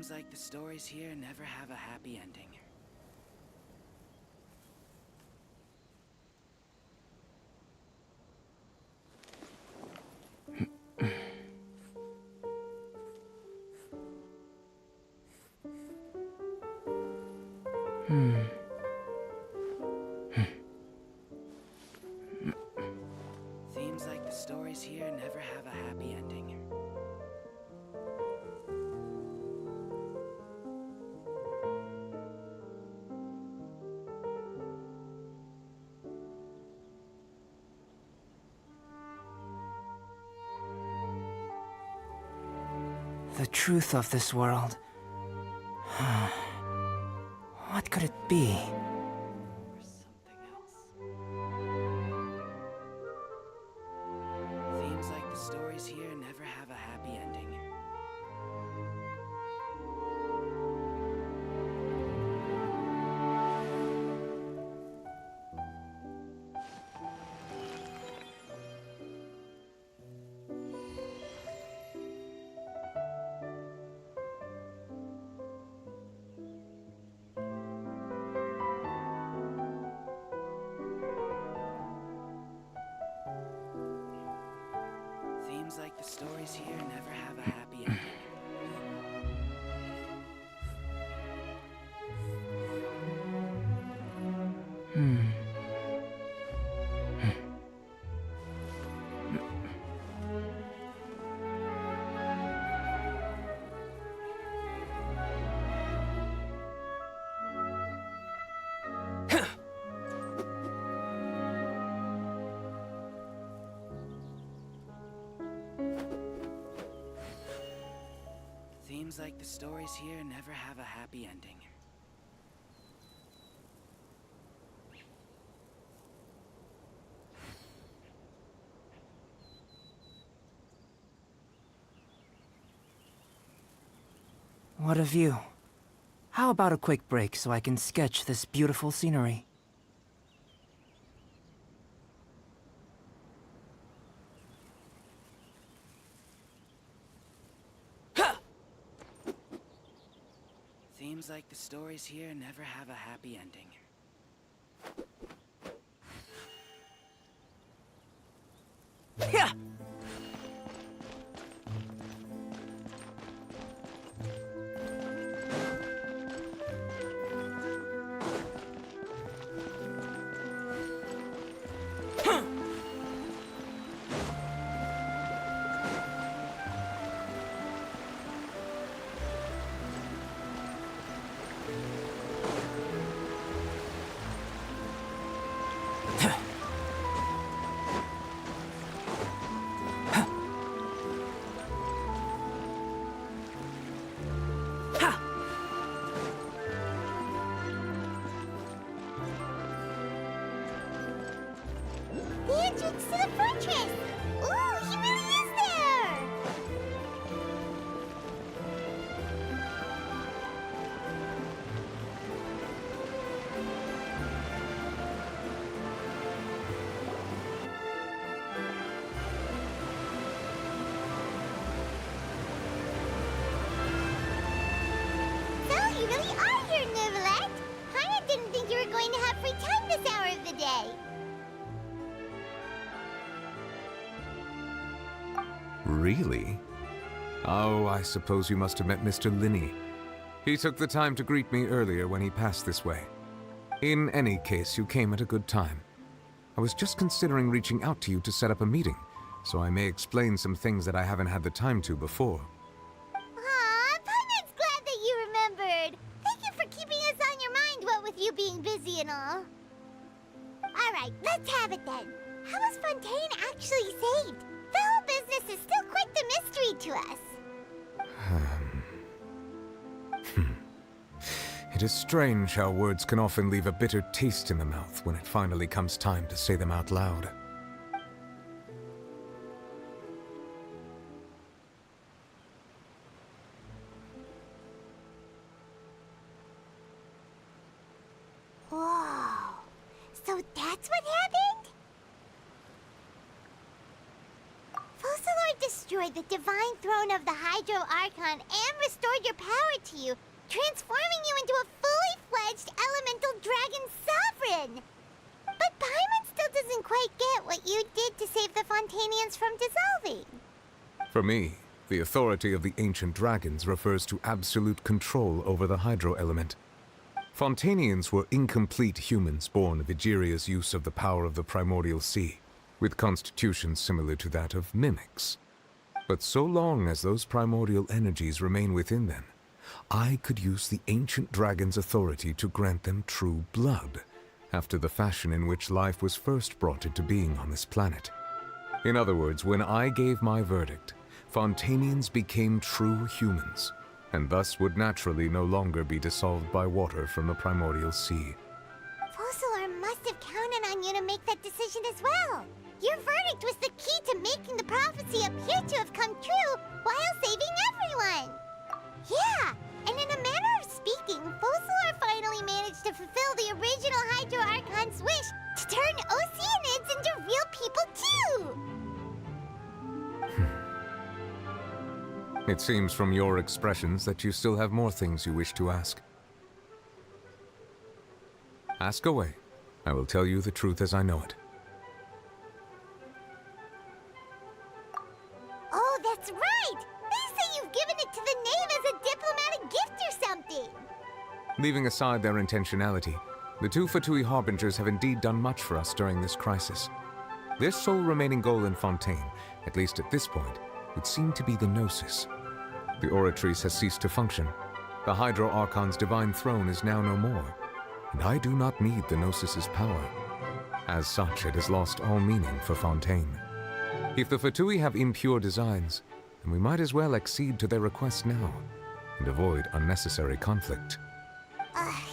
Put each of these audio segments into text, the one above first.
Seems like the stories here never have a happy ending. Seems like the stories here never have a happy ending. The truth of this world. What could it be? Or something else. Seems like the stories here never have a happy ending. Seems like the stories here never have a happy ending. Seems like the stories here never have a happy ending. What a view. How about a quick break so I can sketch this beautiful scenery? Seems like the stories here never have a happy ending. Yeah. The entrance to the fortress! Ooh, he really is there! So, you really are here, Neuvillette! Paimon didn't think you were going to have free time this hour of the day. Really? Oh, I suppose you must have met Mr. Linney. He took the time to greet me earlier when he passed this way. In any case, you came at a good time. I was just considering reaching out to you to set up a meeting, so I may explain some things that I haven't had the time to before. Aw, Paimon's glad that you remembered. Thank you for keeping us on your mind, what with you being busy and all. Alright, let's have it then. How was Fontaine actually saved? The whole business is still quite the mystery to us. It is strange how words can often leave a bitter taste in the mouth when it finally comes time to say them out loud. Whoa. So that's what happened? Fossilor destroyed destroyed the divine throne of the Hydro Archon and restored your power to you, transforming you into a fully fledged elemental dragon sovereign. But Paimon still doesn't quite get what you did to save the Fontanians from dissolving. For me, the authority of the ancient dragons refers to absolute control over the hydro element. Fontanians were incomplete humans born of Egeria's use of the power of the primordial sea, with constitutions similar to that of mimics. But so long as those primordial energies remain within them, I could use the ancient dragon's authority to grant them true blood, after the fashion in which life was first brought into being on this planet. In other words, when I gave my verdict, Fontanians became true humans, and thus would naturally no longer be dissolved by water from the primordial sea. Fossilor must have counted on you to make that decision as well. Your verdict was the key to making the prophecy appear to have come true while saving everyone. Yeah, and in a manner of speaking, Fossilor finally managed to fulfill the original Hydro Archon's wish to turn Oceanids into real people too! It seems from your expressions that you still have more things you wish to ask. Ask away. I will tell you the truth as I know it. Oh, that's right! They say you've given it to the Knave as a diplomatic gift or something! Leaving aside their intentionality, the two Fatui Harbingers have indeed done much for us during this crisis. Their sole remaining goal in Fontaine, at least at this point, would seem to be the Gnosis. The Oratrice has ceased to function. The Hydro Archon's divine throne is now no more, and I do not need the Gnosis's power. As such, it has lost all meaning for Fontaine. If the Fatui have impure designs, then we might as well accede to their request now, and avoid unnecessary conflict. Ugh,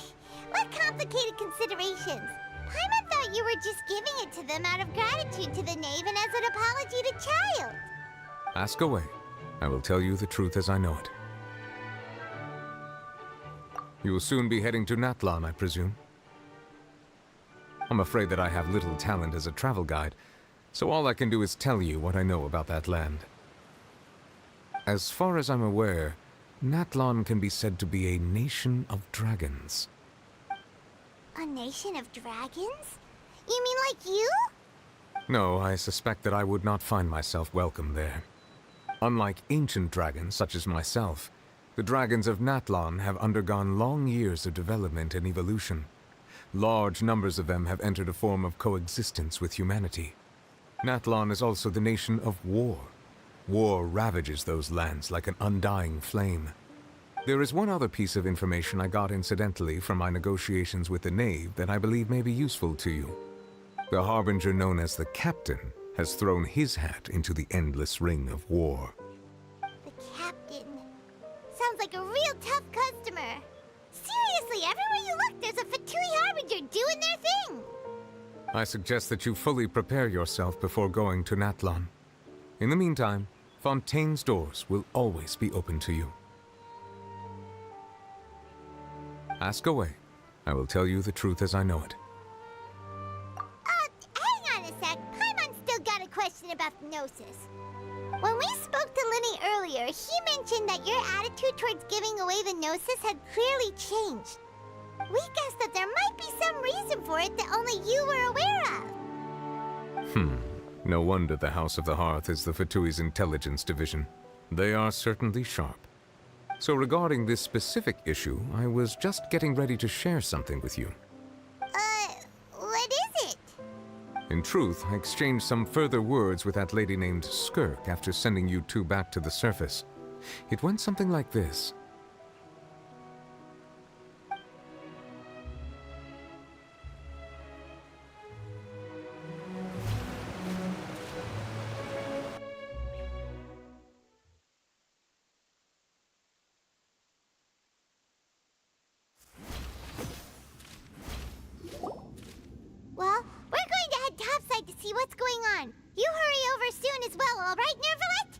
what complicated considerations! Paimon thought you were just giving it to them out of gratitude to the Knave and as an apology to Child. Ask away. I will tell you the truth as I know it. You will soon be heading to Natlan, I presume? I'm afraid that I have little talent as a travel guide, so all I can do is tell you what I know about that land. As far as I'm aware, Natlan can be said to be a nation of dragons. A nation of dragons? You mean like you? No, I suspect that I would not find myself welcome there. Unlike ancient dragons such as myself, the dragons of Natlan have undergone long years of development and evolution. Large numbers of them have entered a form of coexistence with humanity. Natlan is also the nation of war. War ravages those lands like an undying flame. There is one other piece of information I got incidentally from my negotiations with the Knave that I believe may be useful to you. The Harbinger known as the Captain has thrown his hat into the endless ring of war. The Captain. Sounds like a real tough customer. Seriously, everywhere you look, there's a Fatui Harbinger doing their thing. I suggest that you fully prepare yourself before going to Natlan. In the meantime, Fontaine's doors will always be open to you. Ask away. I will tell you the truth as I know it. Hang on a sec. Paimon's still got a question about the Gnosis. When we spoke to Linny earlier, he mentioned that your attitude towards giving away the Gnosis had clearly changed. We guessed that there might be some reason for it that only you were aware of. No wonder the House of the Hearth is the Fatui's intelligence division. They are certainly sharp. So regarding this specific issue, I was just getting ready to share something with you. What is it? In truth, I exchanged some further words with that lady named Skirk after sending you two back to the surface. It went something like this. Well, we're going to head topside to see what's going on. You hurry over soon as well, all right, Nervalet?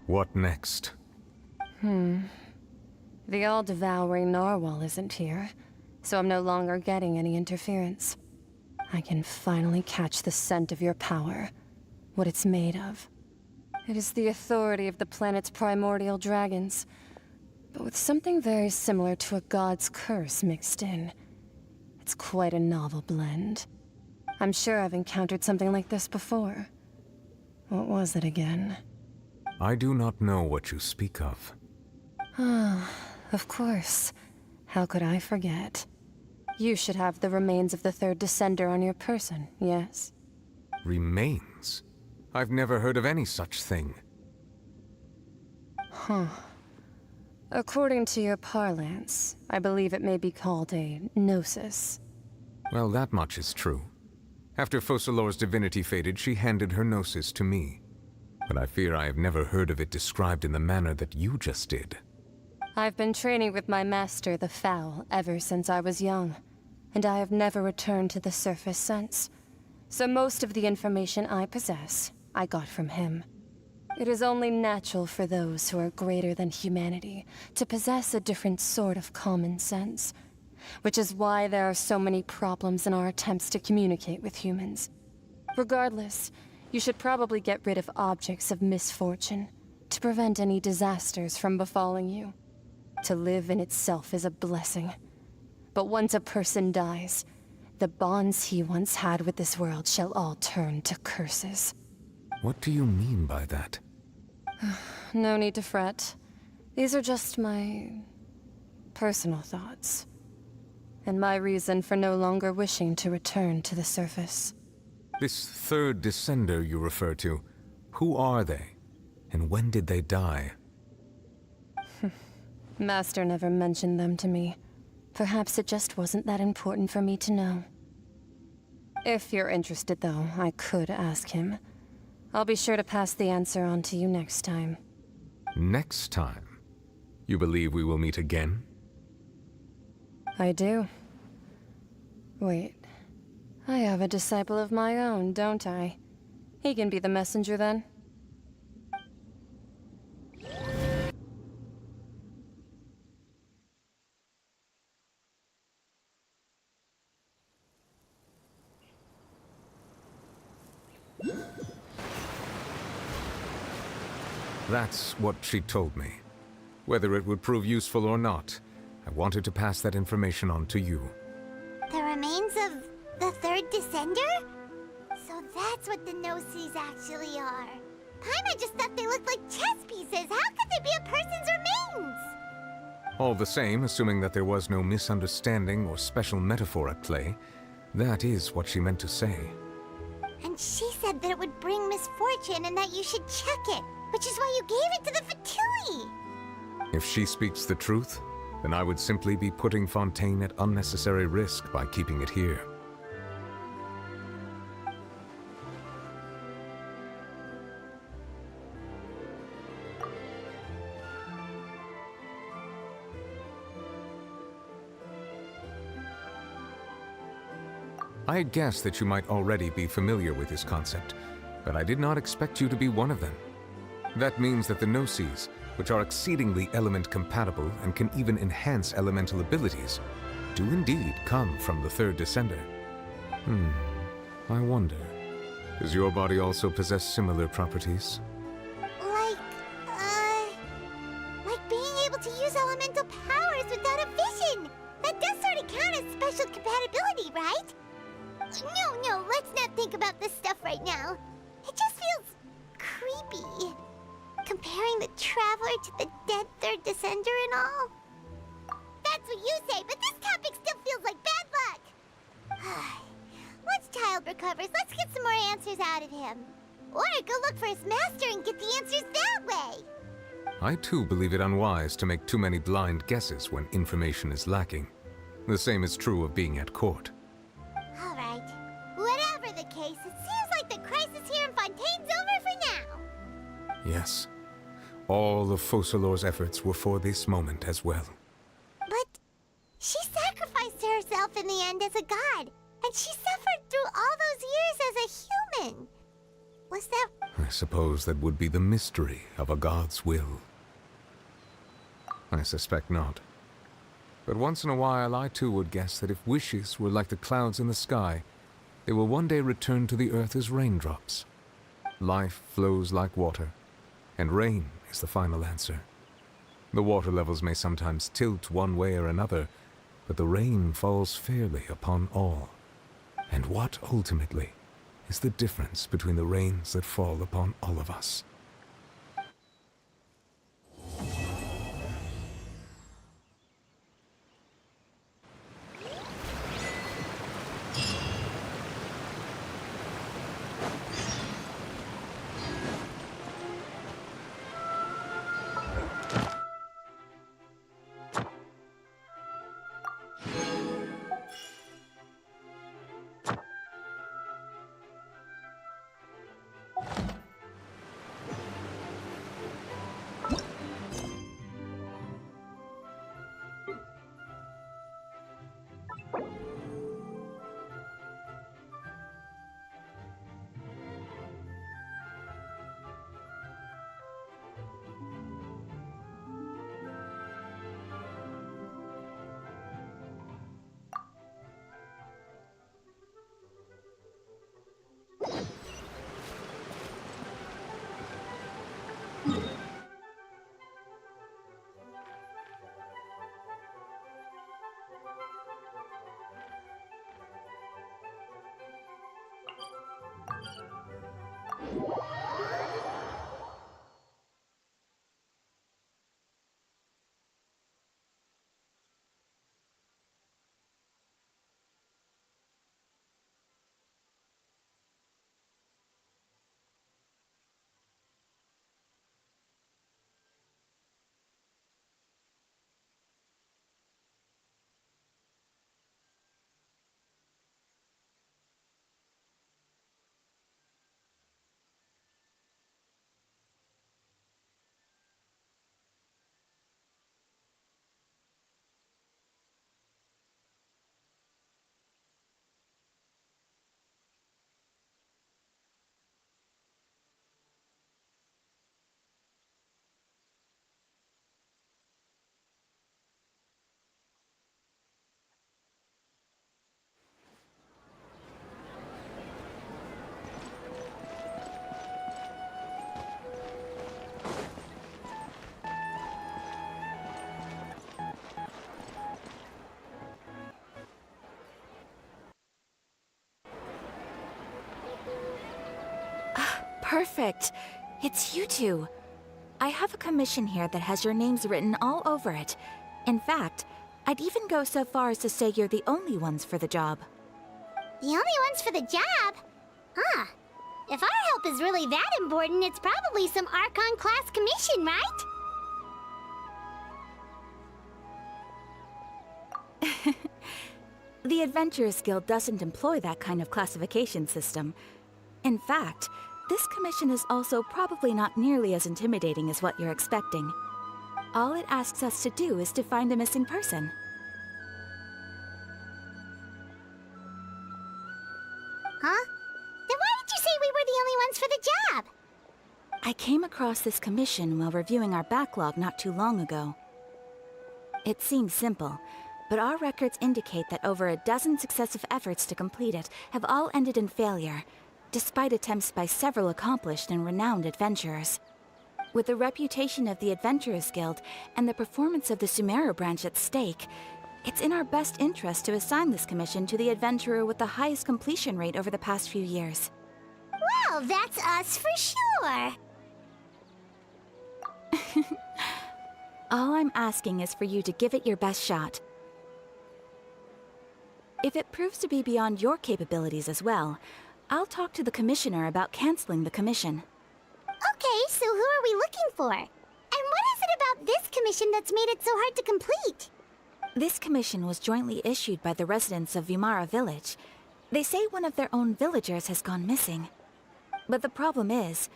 Whoa! What next? The all-devouring narwhal isn't here, so I'm no longer getting any interference. I can finally catch the scent of your power, what it's made of. It is the authority of the planet's primordial dragons, but with something very similar to a god's curse mixed in. It's quite a novel blend. I'm sure I've encountered something like this before. What was it again? I do not know what you speak of. Ah, of course. How could I forget? You should have the remains of the third Descender on your person, yes? Remains? I've never heard of any such thing. Huh. According to your parlance, I believe it may be called a gnosis. Well, that much is true. After Focalor's divinity faded, she handed her gnosis to me. But I fear I have never heard of it described in the manner that you just did. I've been training with my master, the Foul, ever since I was young, and I have never returned to the surface since. So most of the information I possess, I got from him. It is only natural for those who are greater than humanity to possess a different sort of common sense, which is why there are so many problems in our attempts to communicate with humans. Regardless, you should probably get rid of objects of misfortune to prevent any disasters from befalling you. To live in itself is a blessing. But once a person dies, the bonds he once had with this world shall all turn to curses. What do you mean by that? No need to fret. These are just my personal thoughts. And my reason for no longer wishing to return to the surface. This third Descender you refer to, who are they? And when did they die? Master never mentioned them to me. Perhaps it just wasn't that important for me to know. If you're interested, though, I could ask him. I'll be sure to pass the answer on to you next time. Next time? You believe we will meet again? I do. Wait. I have a disciple of my own, don't I? He can be the messenger then. That's what she told me. Whether it would prove useful or not, I wanted to pass that information on to you. The remains of the third Descender? So that's what the Gnosis actually are. Paimon just thought they looked like chess pieces. How could they be a person's remains? All the same, assuming that there was no misunderstanding or special metaphor at play, that is what she meant to say. And she said that it would bring misfortune and that you should check it, which is why you gave it to the Fatui. If she speaks the truth, then I would simply be putting Fontaine at unnecessary risk by keeping it here. I had guessed that you might already be familiar with this concept, but I did not expect you to be one of them. That means that the Gnosis, which are exceedingly element-compatible and can even enhance elemental abilities, do indeed come from the third Descender. I wonder, does your body also possess similar properties? Like being able to use elemental powers without a vision. That does sort of count as special compatibility, right? No, let's not think about this stuff right now. It just feels creepy. Comparing the Traveler to the dead third Descender and all. That's what you say, but this topic still feels like bad luck. Once Child recovers, let's get some more answers out of him. Or go look for his master and get the answers that way. I too believe it unwise to make too many blind guesses when information is lacking. The same is true of being at court. All right. Whatever the case, it seems like the crisis here in Fontaine's over for now. Yes. All of Focalor's efforts were for this moment as well. But she sacrificed herself in the end as a god, and she suffered through all those years as a human. Was that... I suppose that would be the mystery of a god's will. I suspect not. But once in a while I too would guess that if wishes were like the clouds in the sky, They will one day return to the earth as raindrops. Life flows like water, and rain is the final answer. The water levels may sometimes tilt one way or another, but the rain falls fairly upon all. And what, ultimately, is the difference between the rains that fall upon all of us? Perfect. It's you two. I have a commission here that has your names written all over it. In fact, I'd even go so far as to say you're the only ones for the job. The only ones for the job? Huh. If our help is really that important, it's probably some Archon class commission, right? The Adventurers Guild doesn't employ that kind of classification system. In fact, this commission is also probably not nearly as intimidating as what you're expecting. All it asks us to do is to find a missing person. Huh? Then why did you say we were the only ones for the job? I came across this commission while reviewing our backlog not too long ago. It seems simple, but our records indicate that over a dozen successive efforts to complete it have all ended in failure, despite attempts by several accomplished and renowned adventurers. With the reputation of the Adventurers Guild and the performance of the Sumeru branch at stake, it's in our best interest to assign this commission to the adventurer with the highest completion rate over the past few years. Well, that's us for sure. All I'm asking is for you to give it your best shot. If it proves to be beyond your capabilities as well, I'll talk to the commissioner about canceling the commission. Okay, so who are we looking for? And what is it about this commission that's made it so hard to complete? This commission was jointly issued by the residents of Vimara Village. They say one of their own villagers has gone missing. But the problem is,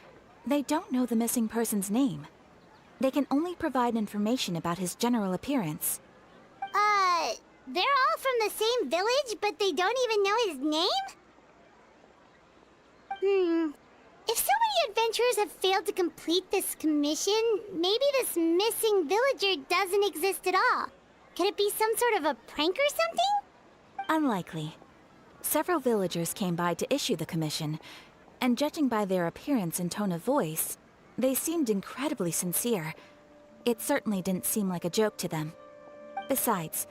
they don't know the missing person's name. They can only provide information about his general appearance. They're all from the same village, but they don't even know his name? If so many adventurers have failed to complete this commission, maybe this missing villager doesn't exist at all. Could it be some sort of a prank or something? Unlikely. Several villagers came by to issue the commission, and judging by their appearance and tone of voice, they seemed incredibly sincere. It certainly didn't seem like a joke to them. Besides,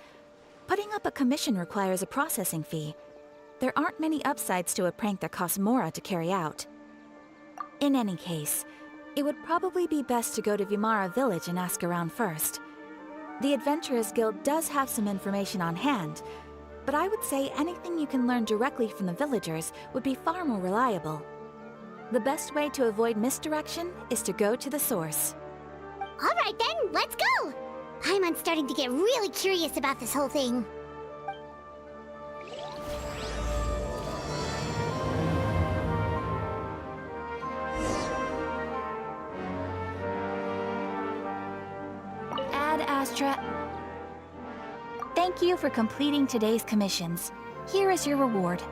putting up a commission requires a processing fee. There aren't many upsides to a prank that costs Mora to carry out. In any case, it would probably be best to go to Vimara village and ask around first. The Adventurers Guild does have some information on hand, but I would say anything you can learn directly from the villagers would be far more reliable. The best way to avoid misdirection is to go to the source. All right then, let's go! Paimon's starting to get really curious about this whole thing. Ad Astra. Thank you for completing today's commissions. Here is your reward.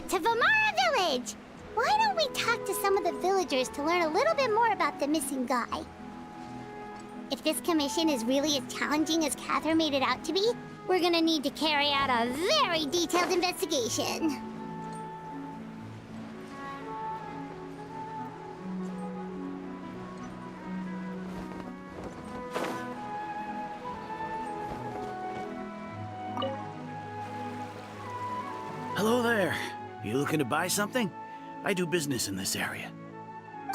To Vimara Village! Why don't we talk to some of the villagers to learn a little bit more about the missing guy? If this commission is really as challenging as Catherine made it out to be, we're gonna need to carry out a very detailed investigation. Hello there. You looking to buy something? I do business in this area.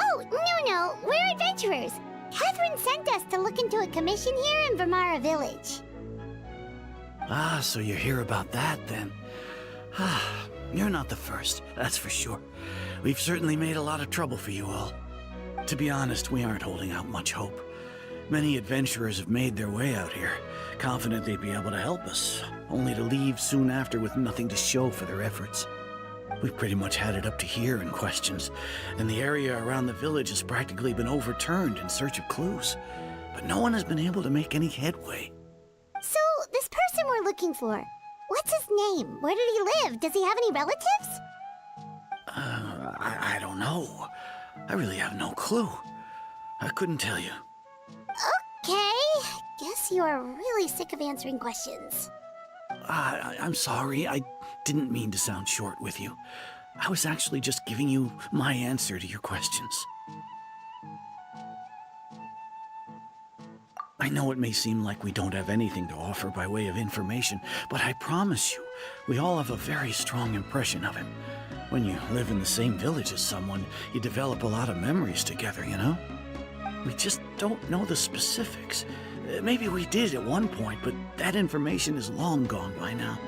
Oh, no, we're adventurers. Catherine sent us to look into a commission here in Vimara Village. Ah, so you're here about that, then. Ah, you're not the first, that's for sure. We've certainly made a lot of trouble for you all. To be honest, we aren't holding out much hope. Many adventurers have made their way out here, confident they'd be able to help us, only to leave soon after with nothing to show for their efforts. We've pretty much had it up to here in questions, and the area around the village has practically been overturned in search of clues. But no one has been able to make any headway. So, this person we're looking for, what's his name? Where did he live? Does he have any relatives? I don't know. I really have no clue. I couldn't tell you. Okay, guess you are really sick of answering questions. I'm sorry. I didn't mean to sound short with you. I was actually just giving you my answer to your questions. I know it may seem like we don't have anything to offer by way of information, but I promise you, we all have a very strong impression of him. When you live in the same village as someone, you develop a lot of memories together, you know? We just don't know the specifics. Maybe we did at one point, but that information is long gone by now.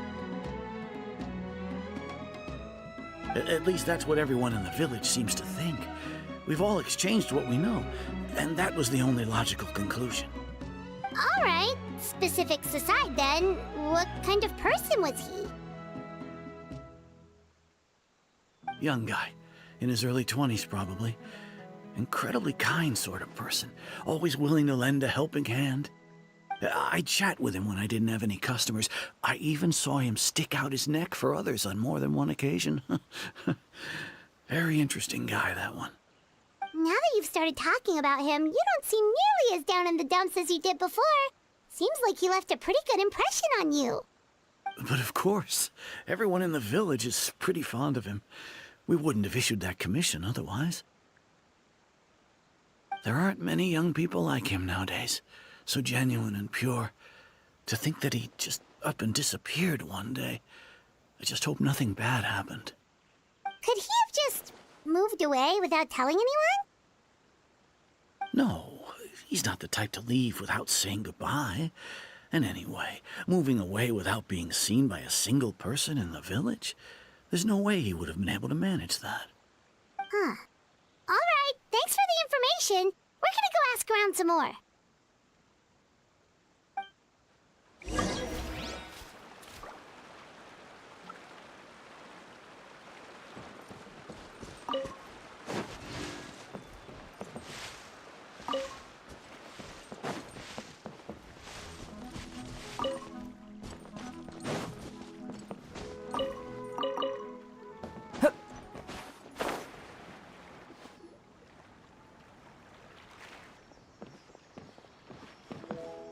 At least that's what everyone in the village seems to think. We've all exchanged what we know, and that was the only logical conclusion. All right, specifics aside then, what kind of person was he? Young guy, in his early 20s probably. Incredibly kind sort of person, always willing to lend a helping hand. I'd chat with him when I didn't have any customers. I even saw him stick out his neck for others on more than one occasion. Very interesting guy, that one. Now that you've started talking about him, you don't seem nearly as down in the dumps as you did before. Seems like he left a pretty good impression on you. But of course, everyone in the village is pretty fond of him. We wouldn't have issued that commission otherwise. There aren't many young people like him nowadays, so genuine and pure. To think that he just up and disappeared one day. I just hope nothing bad happened. Could he have just moved away without telling anyone? No, he's not the type to leave without saying goodbye. And anyway, moving away without being seen by a single person in the village? There's no way he would have been able to manage that. Huh. All right, thanks for the information. We're gonna go ask around some more.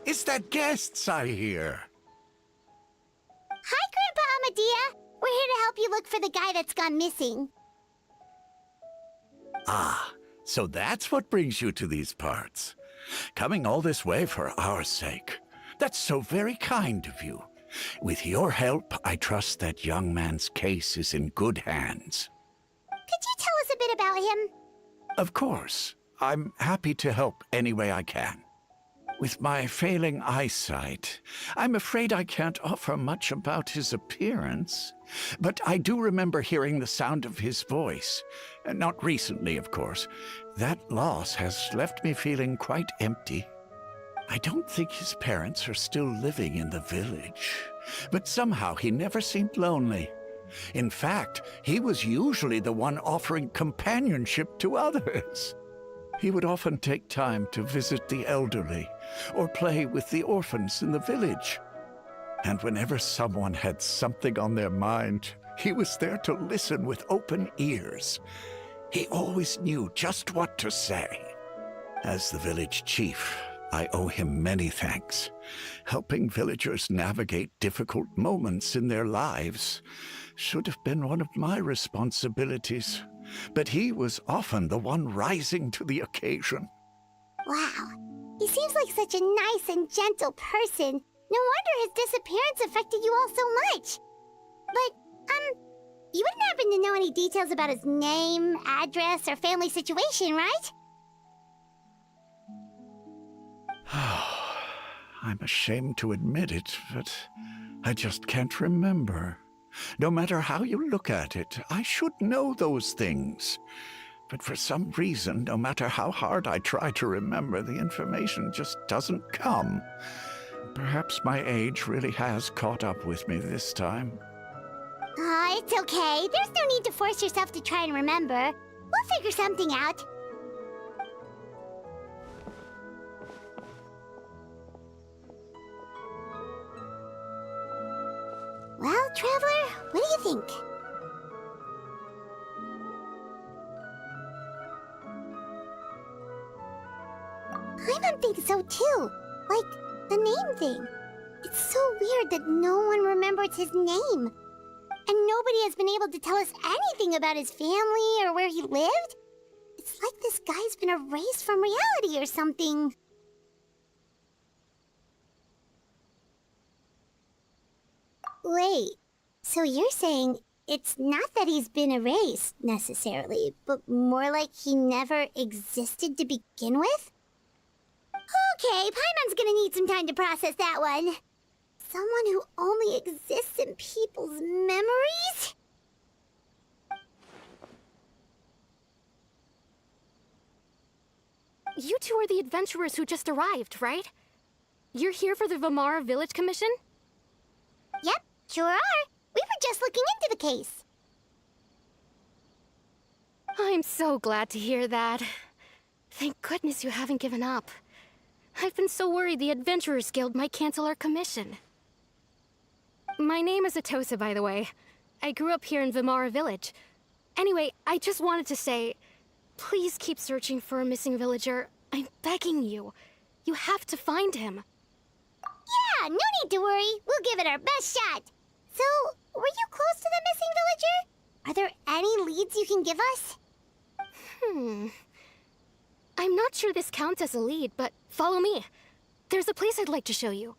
It's the guests I hear. Hi, Grandpa Amadea. We're here to help you look for the guy that's gone missing. Ah, so that's what brings you to these parts. Coming all this way for our sake. That's so very kind of you. With your help, I trust that young man's case is in good hands. Could you tell us a bit about him? Of course. I'm happy to help any way I can. With my failing eyesight, I'm afraid I can't offer much about his appearance. But I do remember hearing the sound of his voice. Not recently, of course. That loss has left me feeling quite empty. I don't think his parents are still living in the village. But somehow he never seemed lonely. In fact, he was usually the one offering companionship to others. He would often take time to visit the elderly or play with the orphans in the village. And whenever someone had something on their mind, he was there to listen with open ears. He always knew just what to say. As the village chief, I owe him many thanks. Helping villagers navigate difficult moments in their lives should have been one of my responsibilities. But he was often the one rising to the occasion. Wow. He seems like such a nice and gentle person. No wonder his disappearance affected you all so much. But, you wouldn't happen to know any details about his name, address, or family situation, right? I'm ashamed to admit it, but I just can't remember. No matter how you look at it, I should know those things. But for some reason, no matter how hard I try to remember, the information just doesn't come. Perhaps my age really has caught up with me this time. It's okay. There's no need to force yourself to try and remember. We'll figure something out. Well, Traveler, what do you think? I don't think so, too. Like, the name thing. It's so weird that no one remembers his name. And nobody has been able to tell us anything about his family or where he lived. It's like this guy's been erased from reality or something. Wait, so you're saying it's not that he's been erased, necessarily, but more like he never existed to begin with? Okay, Paimon's gonna need some time to process that one. Someone who only exists in people's memories? You two are the adventurers who just arrived, right? You're here for the Vamara Village Commission? Yep, sure are. We were just looking into the case. I'm so glad to hear that. Thank goodness you haven't given up. I've been so worried the Adventurers Guild might cancel our commission. My name is Atosa, by the way. I grew up here in Vamara Village. Anyway, I just wanted to say, please keep searching for a missing villager. I'm begging you. You have to find him. Yeah, no need to worry. We'll give it our best shot. So, were you close to the missing villager? Are there any leads you can give us? I'm not sure this counts as a lead, but follow me. There's a place I'd like to show you.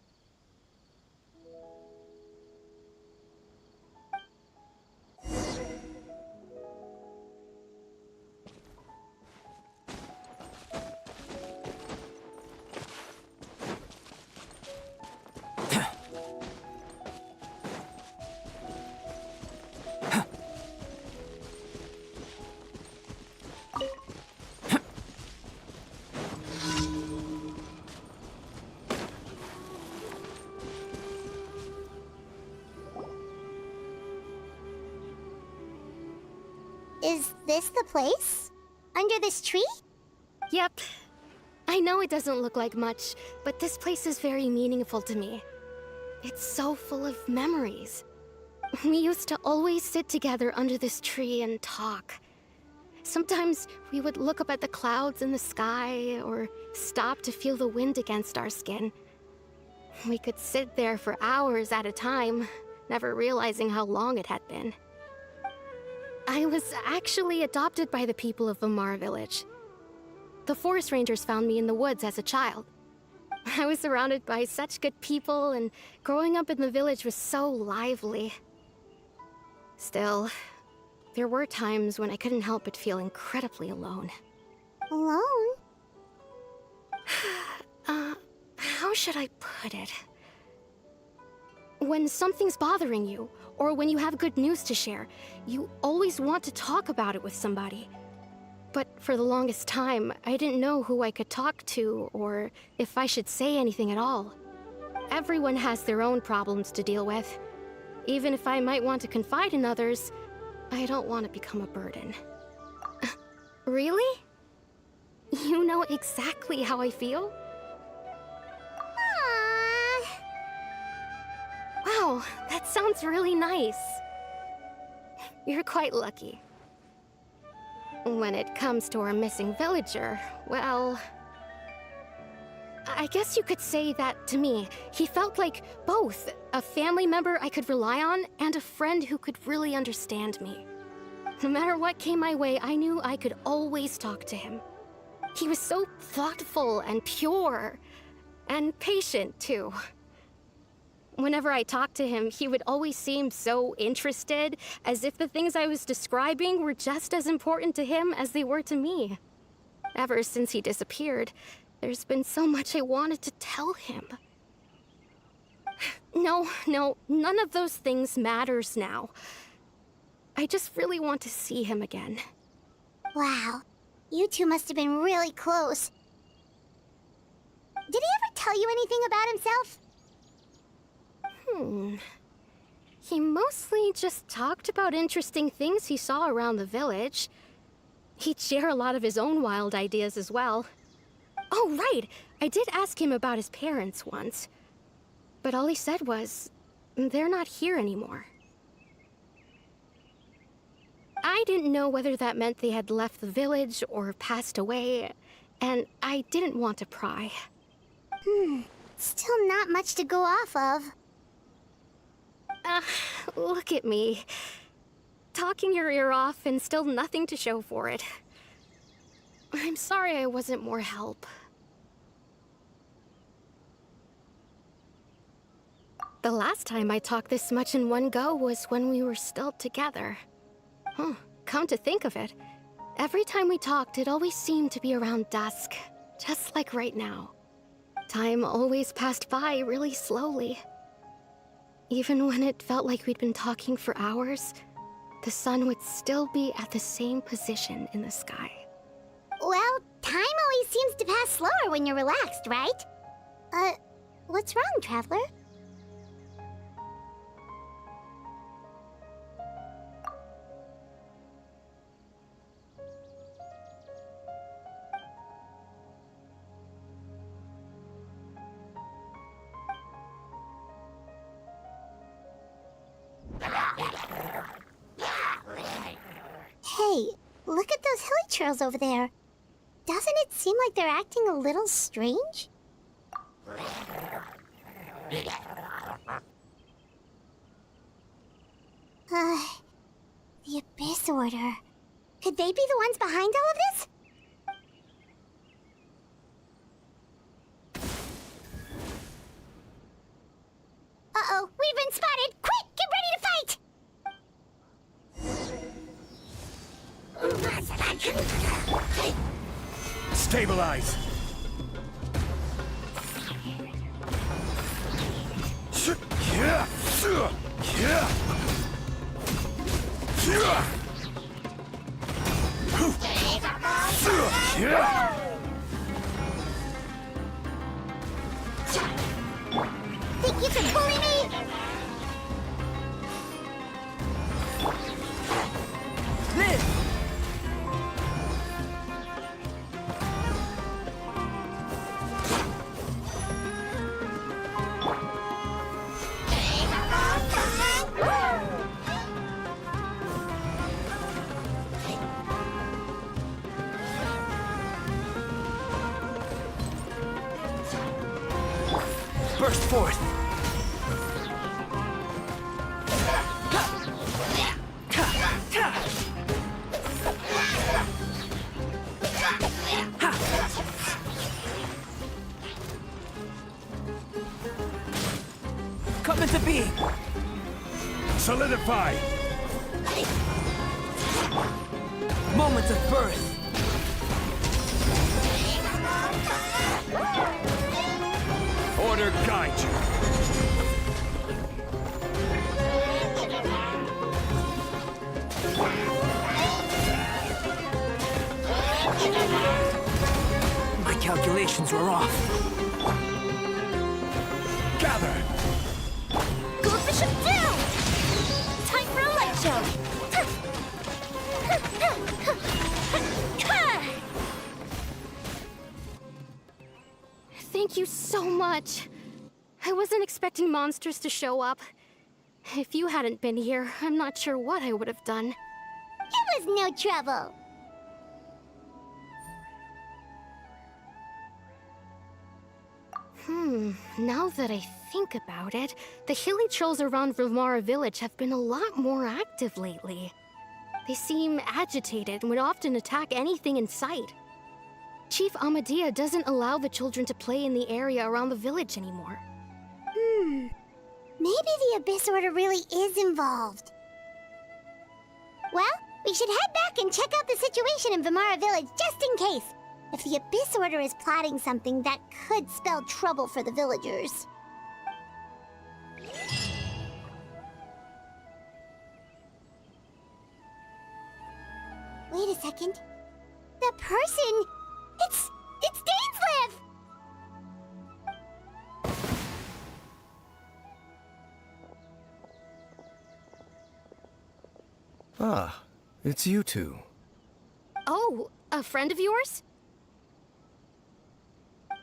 Is this the place? Under this tree? Yep. I know it doesn't look like much, but this place is very meaningful to me. It's so full of memories. We used to always sit together under this tree and talk. Sometimes we would look up at the clouds in the sky, or stop to feel the wind against our skin. We could sit there for hours at a time, never realizing how long it had been. I was actually adopted by the people of Vamara Village. The forest rangers found me in the woods as a child. I was surrounded by such good people, and growing up in the village was so lively. Still, there were times when I couldn't help but feel incredibly alone. Alone? How should I put it? When something's bothering you, or when you have good news to share, you always want to talk about it with somebody. But for the longest time, I didn't know who I could talk to, or if I should say anything at all. Everyone has their own problems to deal with. Even if I might want to confide in others, I don't want to become a burden. Really? You know exactly how I feel? Wow, that sounds really nice. You're quite lucky. When it comes to our missing villager, well... I guess you could say that to me. He felt like both a family member I could rely on and a friend who could really understand me. No matter what came my way, I knew I could always talk to him. He was so thoughtful and pure, and patient too. Whenever I talked to him, he would always seem so interested, as if the things I was describing were just as important to him as they were to me. Ever since he disappeared, there's been so much I wanted to tell him. No, none of those things matters now. I just really want to see him again. Wow, you two must have been really close. Did he ever tell you anything about himself? He mostly just talked about interesting things he saw around the village. He'd share a lot of his own wild ideas as well. Oh, right! I did ask him about his parents once. But all he said was, they're not here anymore. I didn't know whether that meant they had left the village or passed away, and I didn't want to pry. Still not much to go off of. Look at me. Talking your ear off and still nothing to show for it. I'm sorry I wasn't more help. The last time I talked this much in one go was when we were still together. Come to think of it, every time we talked, it always seemed to be around dusk, just like right now. Time always passed by really slowly. Even when it felt like we'd been talking for hours, the sun would still be at the same position in the sky. Well, time always seems to slower when you're relaxed, right? What's wrong, Traveler? Hey, look at those hilly trails over there. Doesn't it seem like they're acting a little strange? The Abyss Order. Could they be the ones behind all of this? Uh-oh, we've been spotted! Quick, get ready to fight! Stabilize! Think you can bully me? Live! Burst forth! Come into being! Solidify! Moment of birth! Order guide you! My calculations were off. Gather! Go Bishop down! Time for a light show! Thank you so much. I wasn't expecting monsters to show up. If you hadn't been here, I'm not sure what I would have done. It was no trouble. Now that I think about it, the hilly trolls around Vilmara village have been a lot more active lately. They seem agitated and would often attack anything in sight. Chief Amadea doesn't allow the children to play in the area around the village anymore. Maybe the Abyss Order really is involved. Well, we should head back and check out the situation in Vilmara village just in case. If the Abyss Order is plotting something that could spell trouble for the villagers. Wait a second. The person... It's Dainslev! Ah, it's you two. Oh, a friend of yours?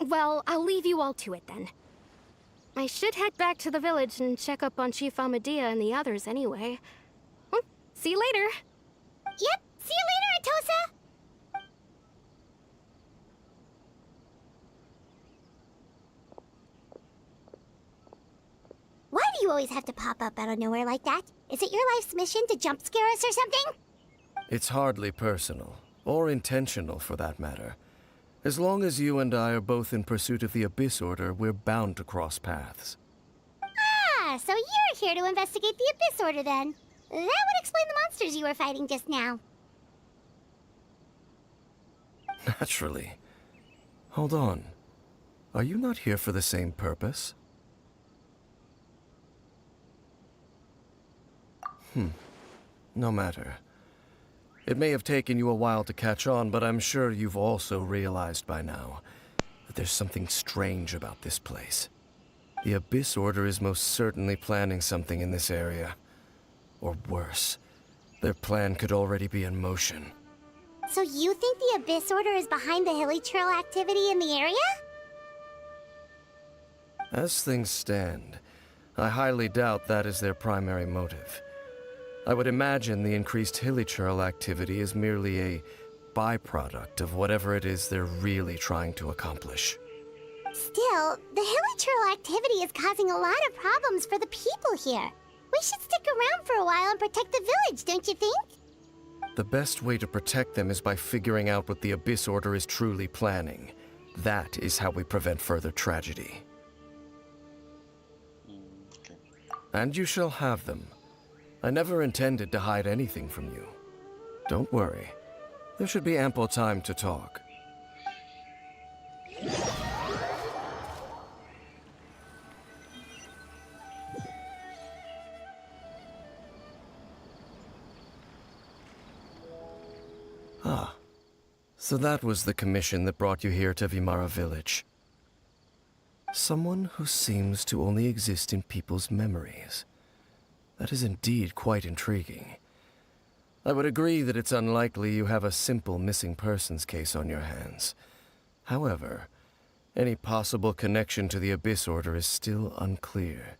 Well, I'll leave you all to it then. I should head back to the village and check up on Chief Amadea and the others anyway. Well, see you later. Yep, see you later, Atosa! Why do you always have to pop up out of nowhere like that? Is it your life's mission to jump scare us or something? It's hardly personal, or intentional for that matter. As long as you and I are both in pursuit of the Abyss Order, we're bound to cross paths. Ah, so you're here to investigate the Abyss Order then. That would explain the monsters you were fighting just now. Naturally. Hold on. Are you not here for the same purpose? No matter. It may have taken you a while to catch on, but I'm sure you've also realized by now. but there's something strange about this place. The Abyss Order is most certainly planning something in this area. Or worse, their plan could already be in motion. So you think the Abyss Order is behind the Hilly Trail activity in the area? As things stand, I highly doubt that is their primary motive. I would imagine the increased hilichurl activity is merely a byproduct of whatever it is they're really trying to accomplish. Still, the hilichurl activity is causing a lot of problems for the people here. We should stick around for a while and protect the village, don't you think? The best way to protect them is by figuring out what the Abyss Order is truly planning. That is how we prevent further tragedy. Okay. And you shall have them. I never intended to hide anything from you. Don't worry. There should be ample time to talk. Ah, so that was the commission that brought you here to Vimara Village. Someone who seems to only exist in people's memories. That is indeed quite intriguing. I would agree that it's unlikely you have a simple missing persons case on your hands. However, any possible connection to the Abyss Order is still unclear.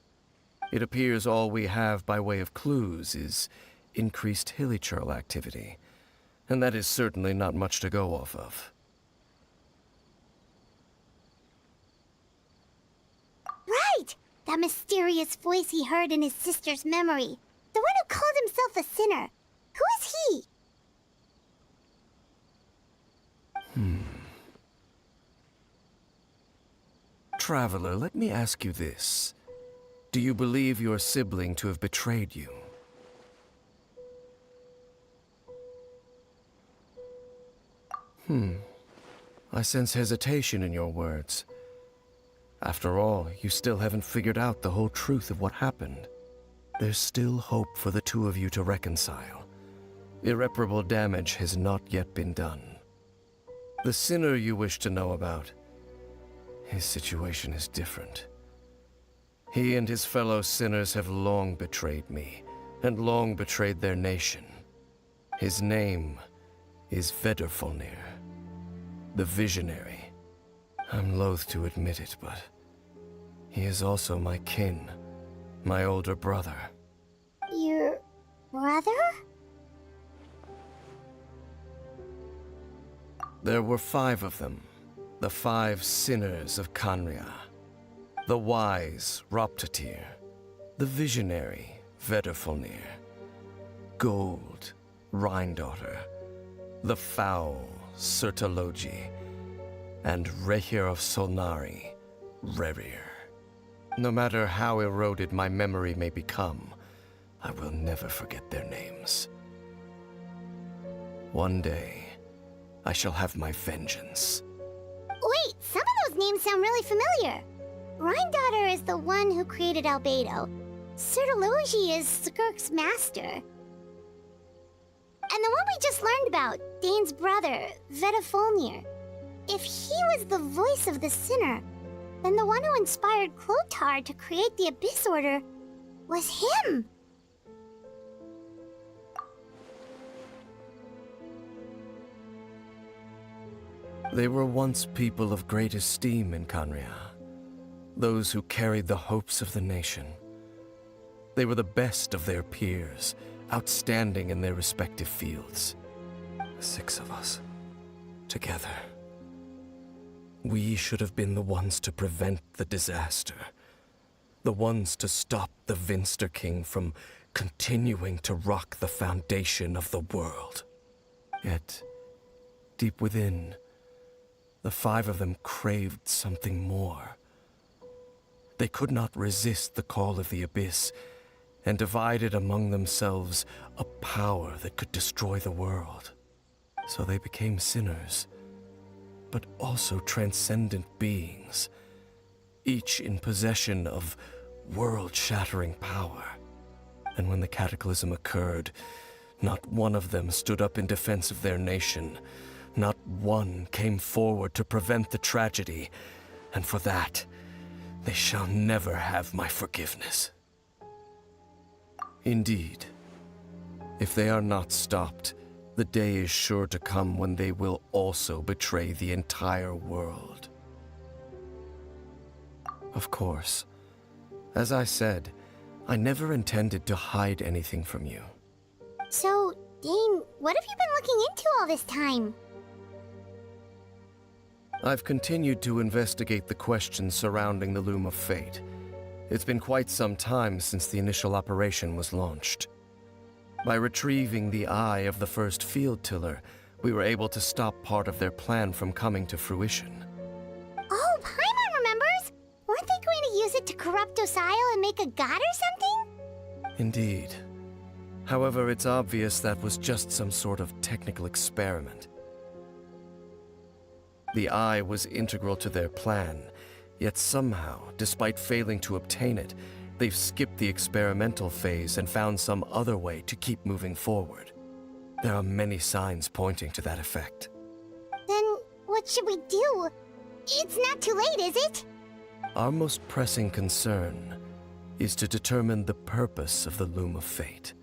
It appears all we have by way of clues is increased hilichurl activity, and that is certainly not much to go off of. Right! That mysterious voice he heard in his sister's memory. The one who called himself a sinner. Who is he? Traveler, let me ask you this. Do you believe your sibling to have betrayed you? I sense hesitation in your words. After all, you still haven't figured out the whole truth of what happened. There's still hope for the two of you to reconcile. Irreparable damage has not yet been done. The sinner you wish to know about, his situation is different. He and his fellow sinners have long betrayed me, and long betrayed their nation. His name is Vedrfolnir, the Visionary. I'm loath to admit it, but he is also my kin, my older brother. Your brother? There were 5 of them, the 5 sinners of Kanria. The wise Roptatir, the visionary Vedrfolnir, Gold Rhindaughter, the foul Sertologi, and Rehir of Solnari, Rerir. No matter how eroded my memory may become, I will never forget their names. One day, I shall have my vengeance. Wait, some of those names sound really familiar. Rhindaughter is the one who created Albedo. Sertologi is Skirk's master. And the one we just learned about, Dane's brother, Vedrfolnir. If he was the voice of the sinner, then the one who inspired Clotar to create the Abyss Order was him! They were once people of great esteem in Kanria. Those who carried the hopes of the nation. They were the best of their peers, outstanding in their respective fields. 6 of us, together. We should have been the ones to prevent the disaster. The ones to stop the Vinster King from continuing to rock the foundation of the world. Yet, deep within, the 5 of them craved something more. They could not resist the call of the Abyss, and divided among themselves a power that could destroy the world. So they became sinners, but also transcendent beings, each in possession of world-shattering power. And when the cataclysm occurred, not one of them stood up in defense of their nation, Not one came forward to prevent the tragedy, and for that, they shall never have my forgiveness. Indeed, if they are not stopped, the day is sure to come when they will also betray the entire world. Of course, as I said, I never intended to hide anything from you. So, Dane, what have you been looking into all this time? I've continued to investigate the questions surrounding the Loom of Fate. It's been quite some time since the initial operation was launched. By retrieving the eye of the first field tiller, we were able to stop part of their plan from coming to fruition. Oh, Paimon remembers! Weren't they going to use it to corrupt Osile and make a god or something? Indeed. However, it's obvious that was just some sort of technical experiment. The eye was integral to their plan, yet somehow, despite failing to obtain it, they've skipped the experimental phase and found some other way to keep moving forward. There are many signs pointing to that effect. Then, what should we do? It's not too late, is it? Our most pressing concern is to determine the purpose of the Loom of Fate.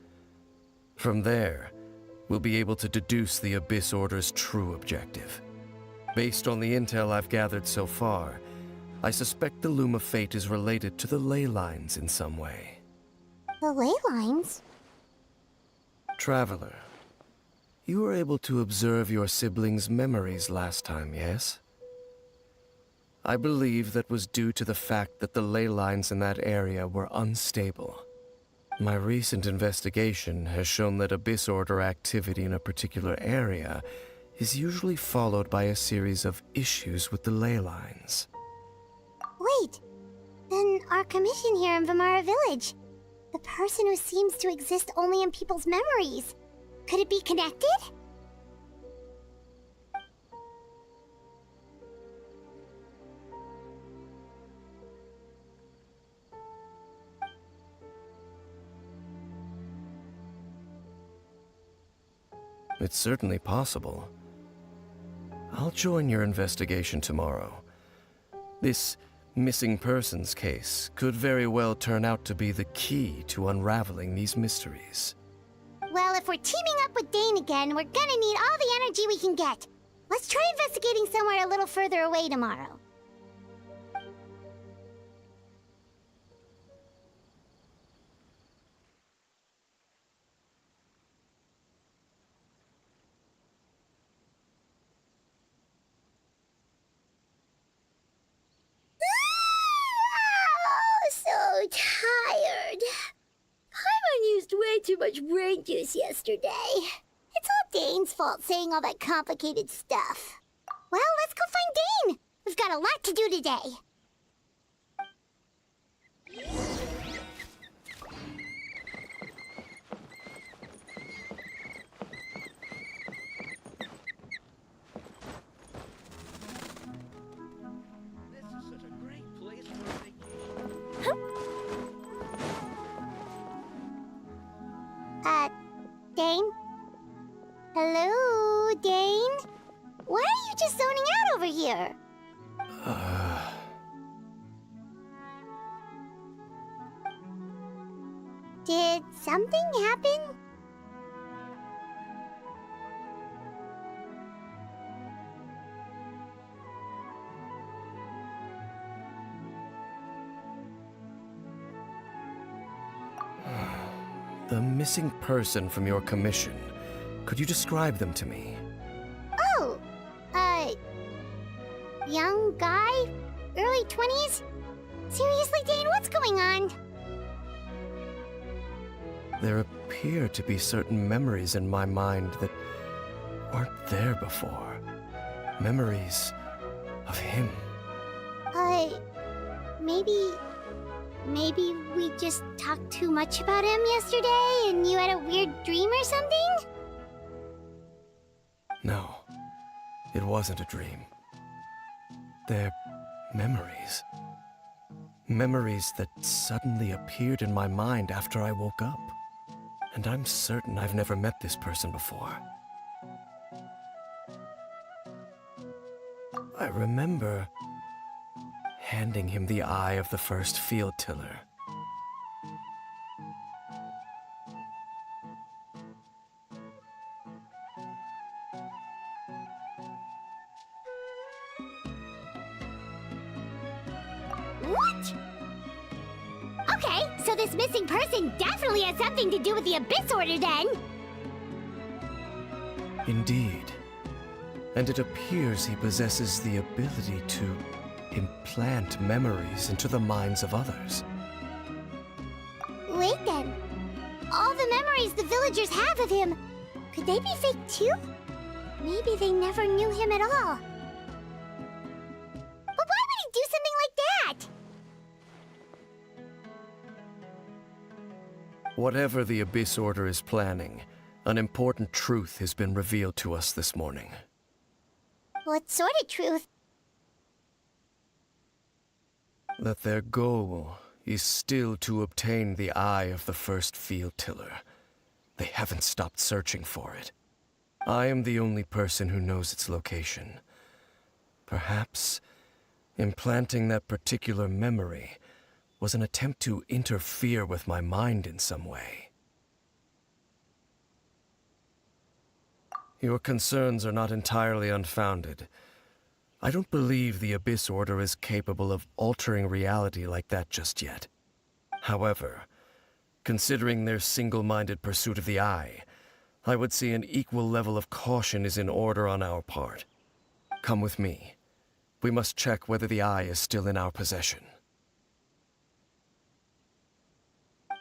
From there, we'll be able to deduce the Abyss Order's true objective. Based on the intel I've gathered so far, I suspect the Loom of Fate is related to the ley lines in some way. The ley lines? Traveler, you were able to observe your siblings' memories last time, yes? I believe that was due to the fact that the ley lines in that area were unstable. My recent investigation has shown that Abyss Order activity in a particular area is usually followed by a series of issues with the ley lines. Wait, then our commission here in Vimara Village, the person who seems to exist only in people's memories, could it be connected? It's certainly possible. I'll join your investigation tomorrow. This missing persons case could very well turn out to be the key to unraveling these mysteries. Well, if we're teaming up with Dane again, we're gonna need all the energy we can get. Let's try investigating somewhere a little further away tomorrow. So tired. Paimon used way too much brain juice yesterday. It's all Dane's fault saying all that complicated stuff. Well, let's go find Dane. We've got a lot to do today. Dane? Hello, Dane? Why are you just zoning out over here? Did something happen? The missing person from your commission. Could you describe them to me? Oh, young guy? Early 20s? Seriously, Dane, what's going on? There appear to be certain memories in my mind that weren't there before. Memories of him. Maybe we just talked too much about him yesterday and you had a weird dream or something? No, it wasn't a dream. They're memories. Memories that suddenly appeared in my mind after I woke up. And I'm certain I've never met this person before. I remember handing him the eye of the first field tiller. What? Okay, so this missing person definitely has something to do with the Abyss Order then. Indeed. And it appears he possesses the ability to implant memories into the minds of others. Wait then. All the memories the villagers have of him, could they be fake too? Maybe they never knew him at all. But why would he do something like that? Whatever the Abyss Order is planning, an important truth has been revealed to us this morning. What sort of truth? That their goal is still to obtain the eye of the first field tiller. They haven't stopped searching for it. I am the only person who knows its location. Perhaps implanting that particular memory was an attempt to interfere with my mind in some way. Your concerns are not entirely unfounded. I don't believe the Abyss Order is capable of altering reality like that just yet. However, considering their single-minded pursuit of the Eye, I would say an equal level of caution is in order on our part. Come with me. We must check whether the Eye is still in our possession.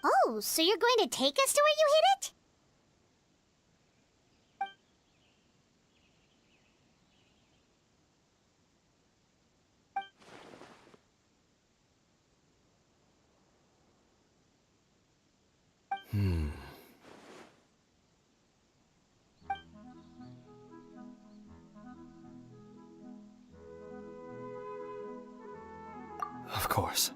Oh, so you're going to take us to where you hid it? Of course.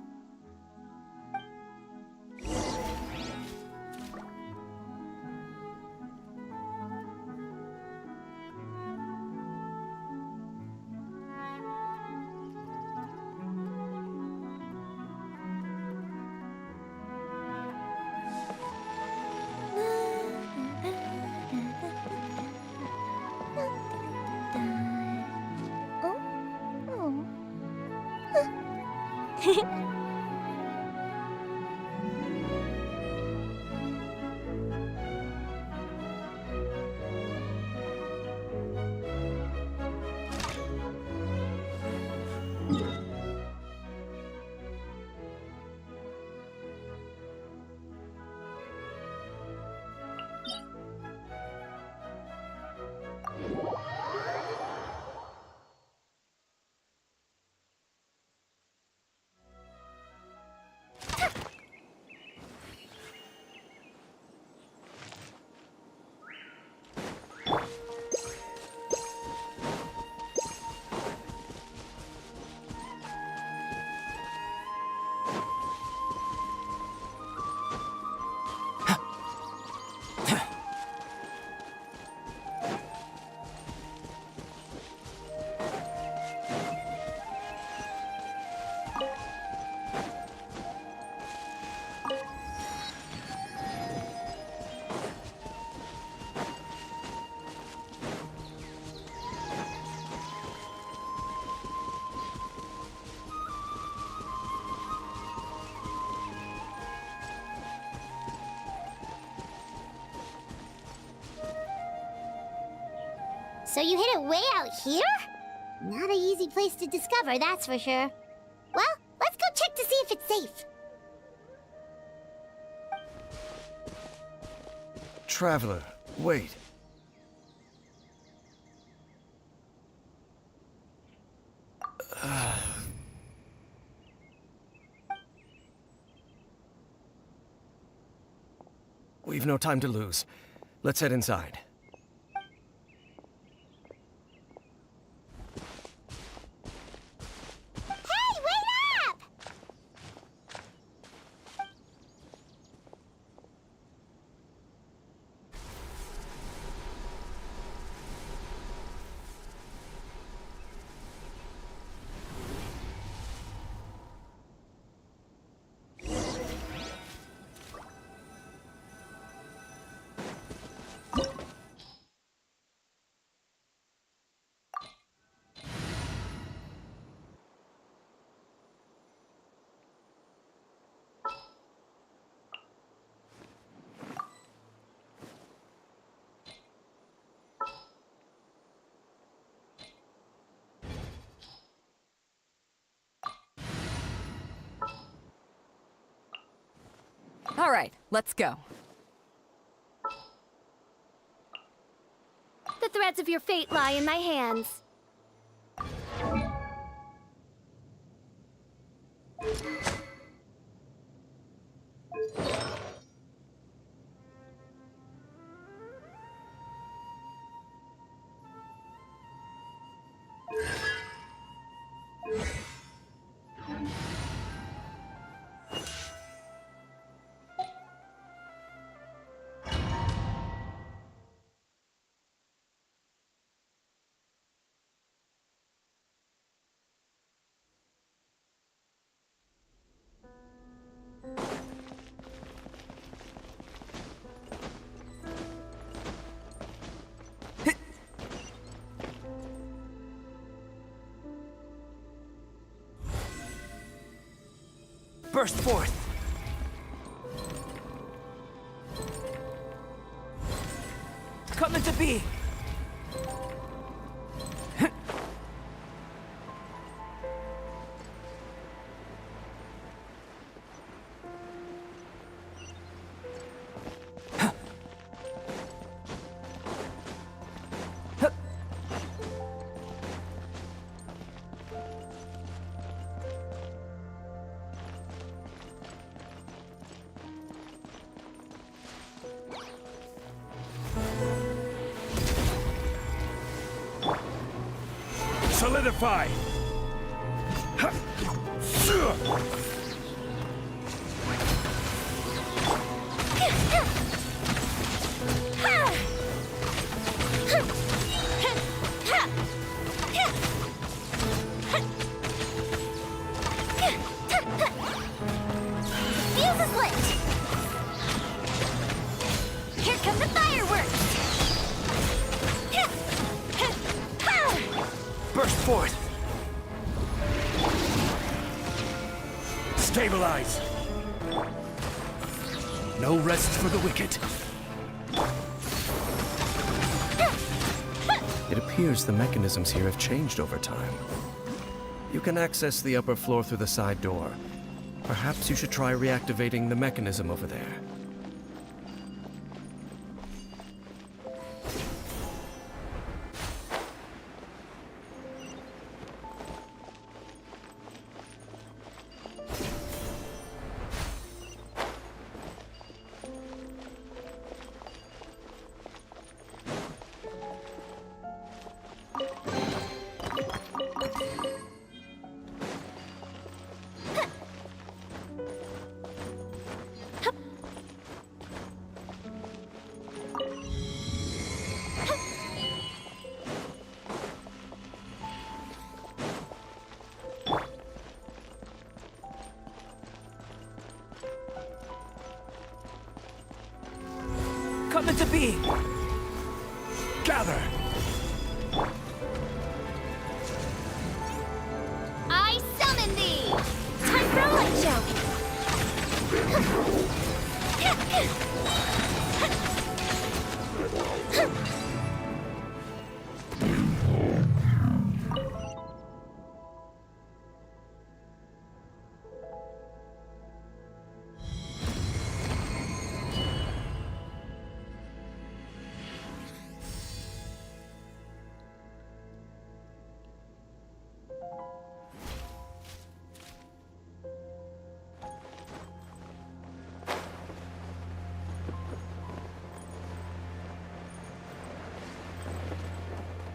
So you hid it way out here? Not an easy place to discover, that's for sure. Well, let's go check to see if it's safe. Traveler, wait. We've no time to lose. Let's head inside. Hey, wait up! All right, let's go. The threads of your fate lie in my hands. Burst forth! Coming to be! Solidify! Fuse is lit! Here come the fireworks! Burst forth! Stabilize! No rest for the wicked. It appears the mechanisms here have changed over time. You can access the upper floor through the side door. Perhaps you should try reactivating the mechanism over there. Coming to be! Gather! I summon thee! Time for a light show!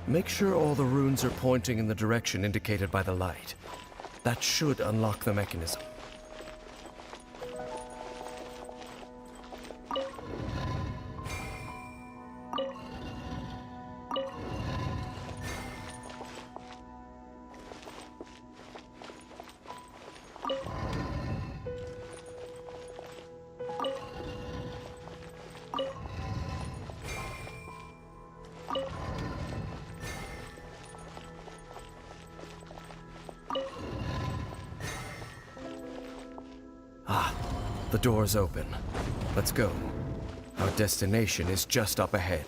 Make sure all the runes are pointing in the direction indicated by the light. That should unlock the mechanism. The door's open. Let's go. Our destination is just up ahead.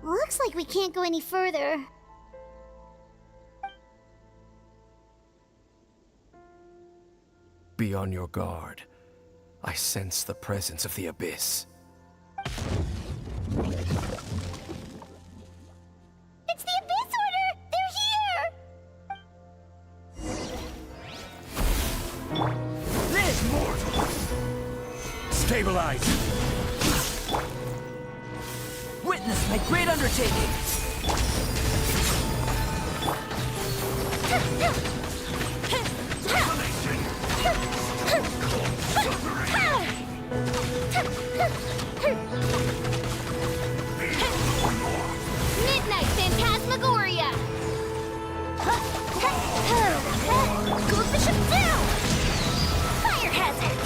Looks like we can't go any further. Be on your guard. I sense the presence of the Abyss. It's the Abyss Order! They're here! Liz! Mortal! Stabilize! Witness my great undertaking! Midnight Phantasmagoria! Gold Bishop down! Fire hazard!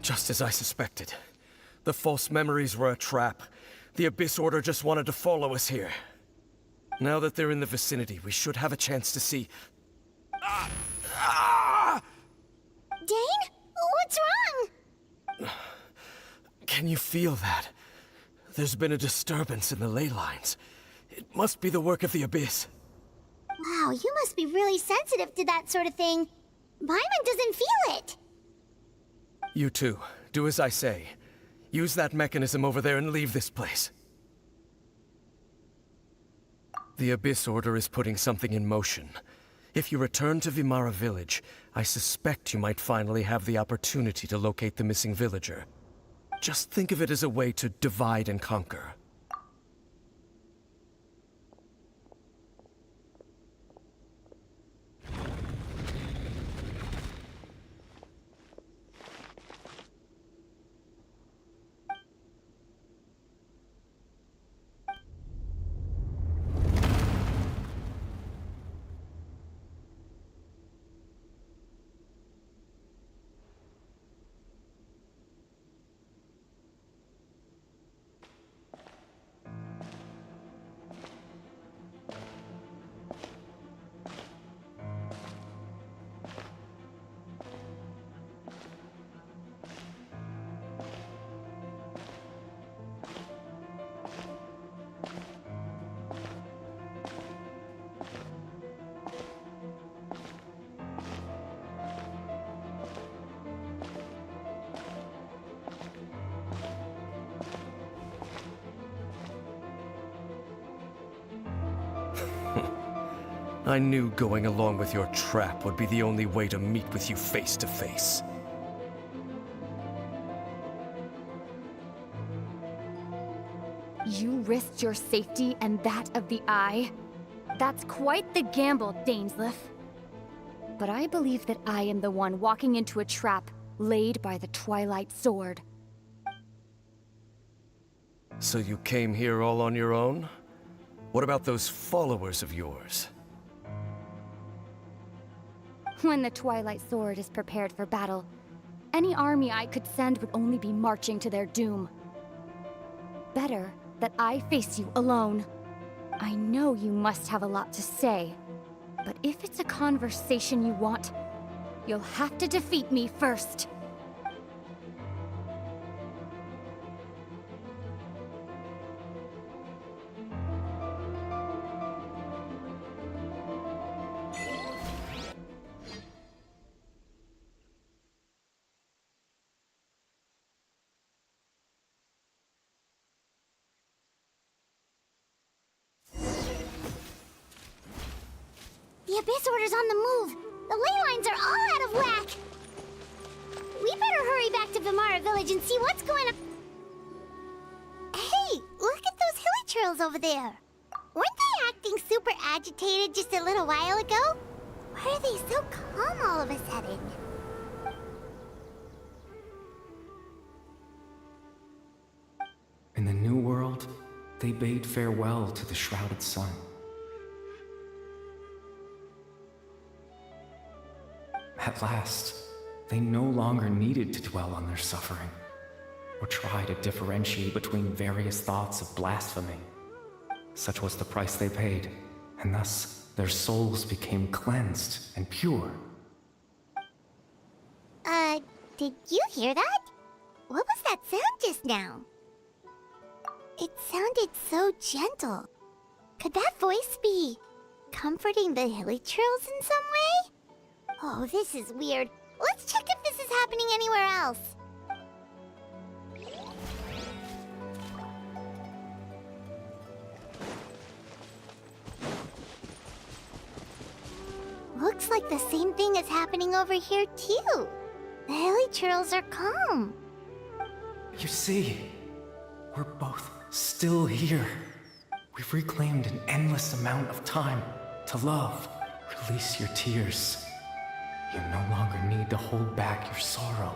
Just as I suspected. The false memories were a trap. The Abyss Order just wanted to follow us here. Now that they're in the vicinity, we should have a chance to see... Dane? What's wrong? Can you feel that? There's been a disturbance in the ley lines. It must be the work of the Abyss. Wow, you must be really sensitive to that sort of thing. Paimon doesn't feel it. You too. Do as I say. Use that mechanism over there and leave this place. The Abyss Order is putting something in motion. If you return to Vimara Village, I suspect you might finally have the opportunity to locate the missing villager. Just think of it as a way to divide and conquer. I knew going along with your trap would be the only way to meet with you face to face. You risked your safety and that of the Eye? That's quite the gamble, Dainsleif. But I believe that I am the one walking into a trap laid by the Twilight Sword. So you came here all on your own? What about those followers of yours? When the Twilight Sword is prepared for battle, any army I could send would only be marching to their doom. Better that I face you alone. I know you must have a lot to say, but if it's a conversation you want, you'll have to defeat me first. The Abyss Order's on the move. The ley lines are all out of whack. We better hurry back to Vimara Village and see what's going on. Hey, look at those hilly trails over there. Weren't they acting super agitated just a little while ago? Why are they so calm all of a sudden? In the New World, they bade farewell to the shrouded sun. At last, they no longer needed to dwell on their suffering, or try to differentiate between various thoughts of blasphemy. Such was the price they paid, and thus their souls became cleansed and pure. Did you hear that? What was that sound just now? It sounded so gentle. Could that voice be comforting the Hillychurls in some way? Oh, this is weird. Let's check if this is happening anywhere else. Looks like the same thing is happening over here too. The Hillychurls are calm. You see, we're both still here. We've reclaimed an endless amount of time to love. Release your tears. You no longer need to hold back your sorrow.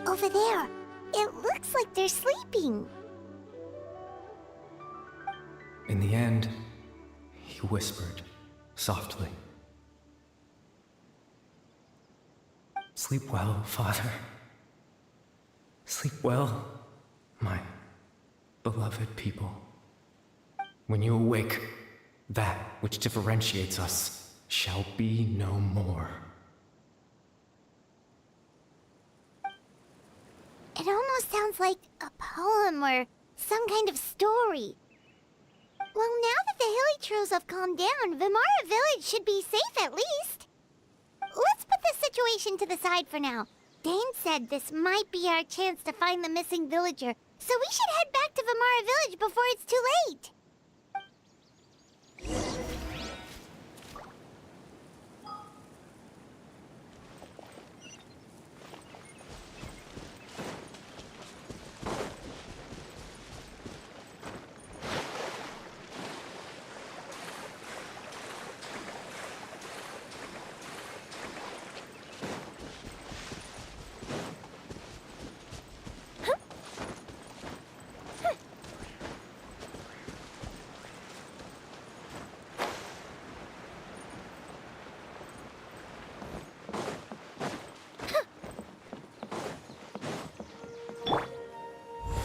Over there, it looks like they're sleeping. In the end, he whispered softly. Sleep well, Father. Sleep well, my beloved people. When you awake, that which differentiates us shall be no more. It almost sounds like a poem or some kind of story. Well, now that the Hillychurls have calmed down, Vimara Village should be safe at least. Let's put this situation to the side for now. Dane said this might be our chance to find the missing villager, so we should head back to Vimara Village before it's too late.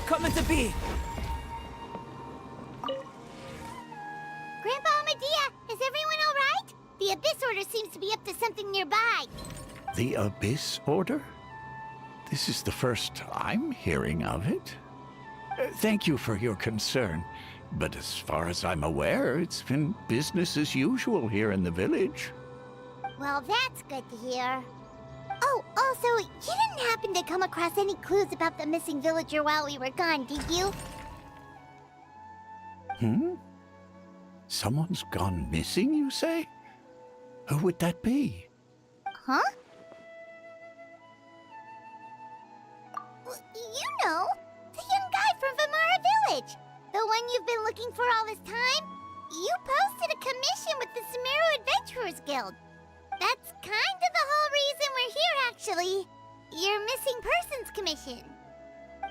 Coming to be! Grandpa Amadea, is everyone all right? The Abyss Order seems to be up to something nearby. The Abyss Order? This is the first I'm hearing of it. Thank you for your concern, but as far as I'm aware, it's been business as usual here in the village. Well, that's good to hear. Oh, also, you didn't happen to come across any clues about the missing villager while we were gone, did you? Someone's gone missing, you say? Who would that be? Huh? You know, the young guy from Vimara Village. The one you've been looking for all this time. You posted a commission with the Sumeru Adventurers Guild. That's kind of the whole reason we're here, actually. Your missing persons commission.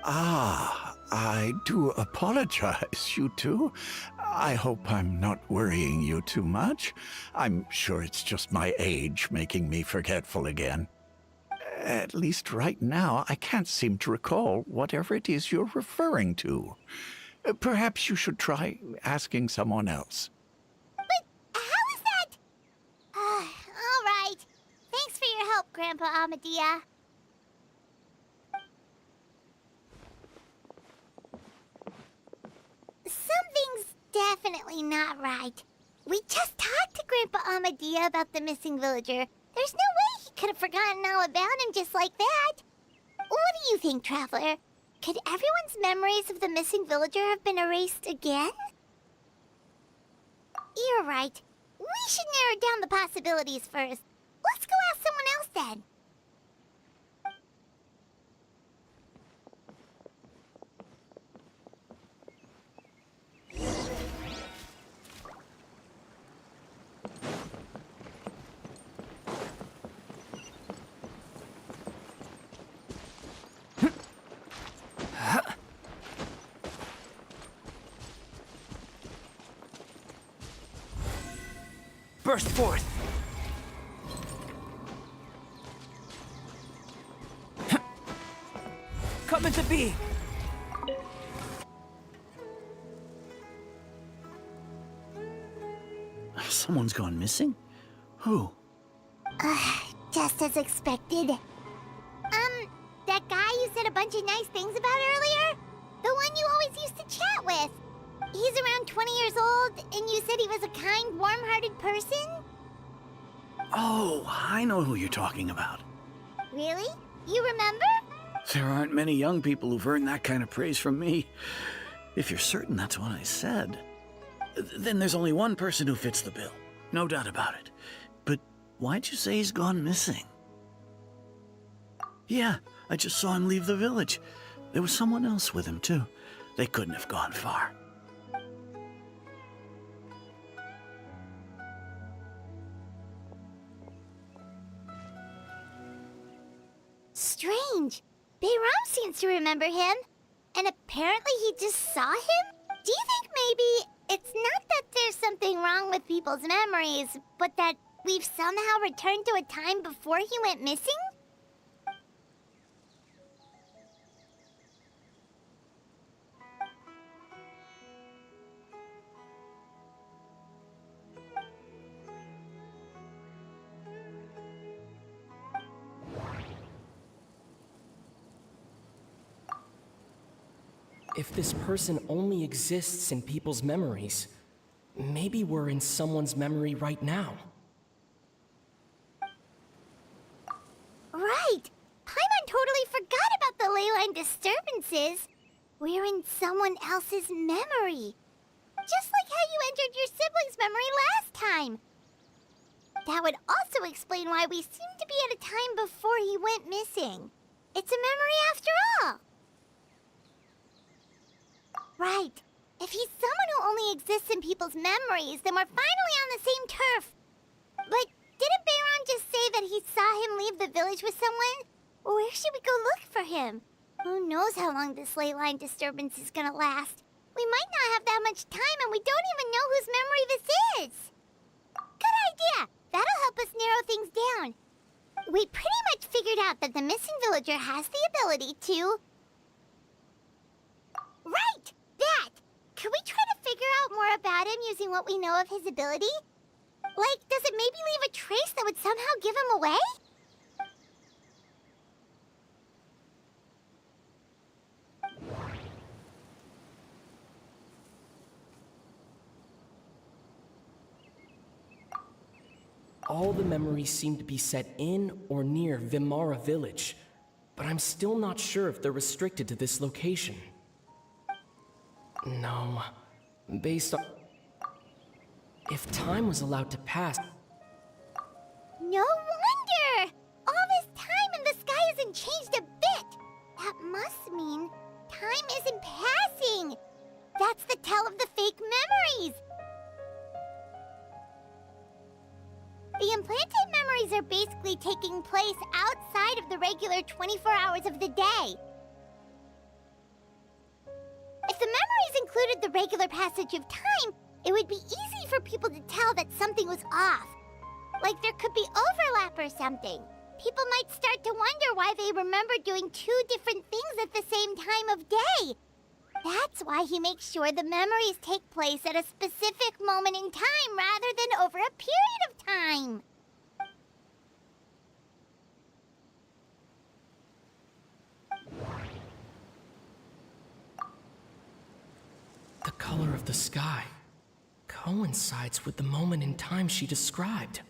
Ah, I do apologize, you two. I hope I'm not worrying you too much. I'm sure it's just my age making me forgetful again. At least right now, I can't seem to recall whatever it is you're referring to. Perhaps you should try asking someone else. But how is that? All right. Thanks for your help, Grandpa Amadea. Something's definitely not right. We just talked to Grandpa Amadea about the missing villager. There's no way he could have forgotten all about him just like that. What do you think, Traveler? Could everyone's memories of the missing villager have been erased again? You're right. We should narrow down the possibilities first. Let's go ask someone else then. burst forth. Come into being. Someone's gone missing? Who? Just as expected. That guy you said a bunch of nice things about earlier? The one you always used to chat with. He's around 20 years old, and you said he was a kind, warm-hearted person? Oh, I know who you're talking about. Really? You remember? There aren't many young people who've earned that kind of praise from me. If you're certain that's what I said, then there's only one person who fits the bill. No doubt about it. But why'd you say he's gone missing? Yeah, I just saw him leave the village. There was someone else with him, too. They couldn't have gone far. Strange. Bayram seems to remember him. And apparently he just saw him? Do you think maybe it's not that there's something wrong with people's memories, but that we've somehow returned to a time before he went missing? If this person only exists in people's memories, maybe we're in someone's memory right now. Right! Paimon totally forgot about the leyline disturbances. We're in someone else's memory. Just like how you entered your sibling's memory last time. That would also explain why we seem to be at a time before he went missing. It's a memory after all. Right. If he's someone who only exists in people's memories, then we're finally on the same turf. But didn't Bayron just say that he saw him leave the village with someone? Where should we go look for him? Who knows how long this ley line disturbance is gonna last? We might not have that much time, and we don't even know whose memory this is. Good idea! That'll help us narrow things down. We pretty much figured out that the missing villager has the ability to... Right! That! Could we try to figure out more about him using what we know of his ability? Like, does it maybe leave a trace that would somehow give him away? All the memories seem to be set in or near Vimara village, but I'm still not sure if they're restricted to this location. No, based on... If time was allowed to pass... No wonder! All this time and the sky hasn't changed a bit! That must mean time isn't passing! That's the tell of the fake memories! The implanted memories are basically taking place outside of the regular 24 hours of the day. If the memories included the regular passage of time, it would be easy for people to tell that something was off. Like there could be overlap or something. People might start to wonder why they remember doing two different things at the same time of day. That's why he makes sure the memories take place at a specific moment in time rather than over a period of time. The color of the sky coincides with the moment in time she described.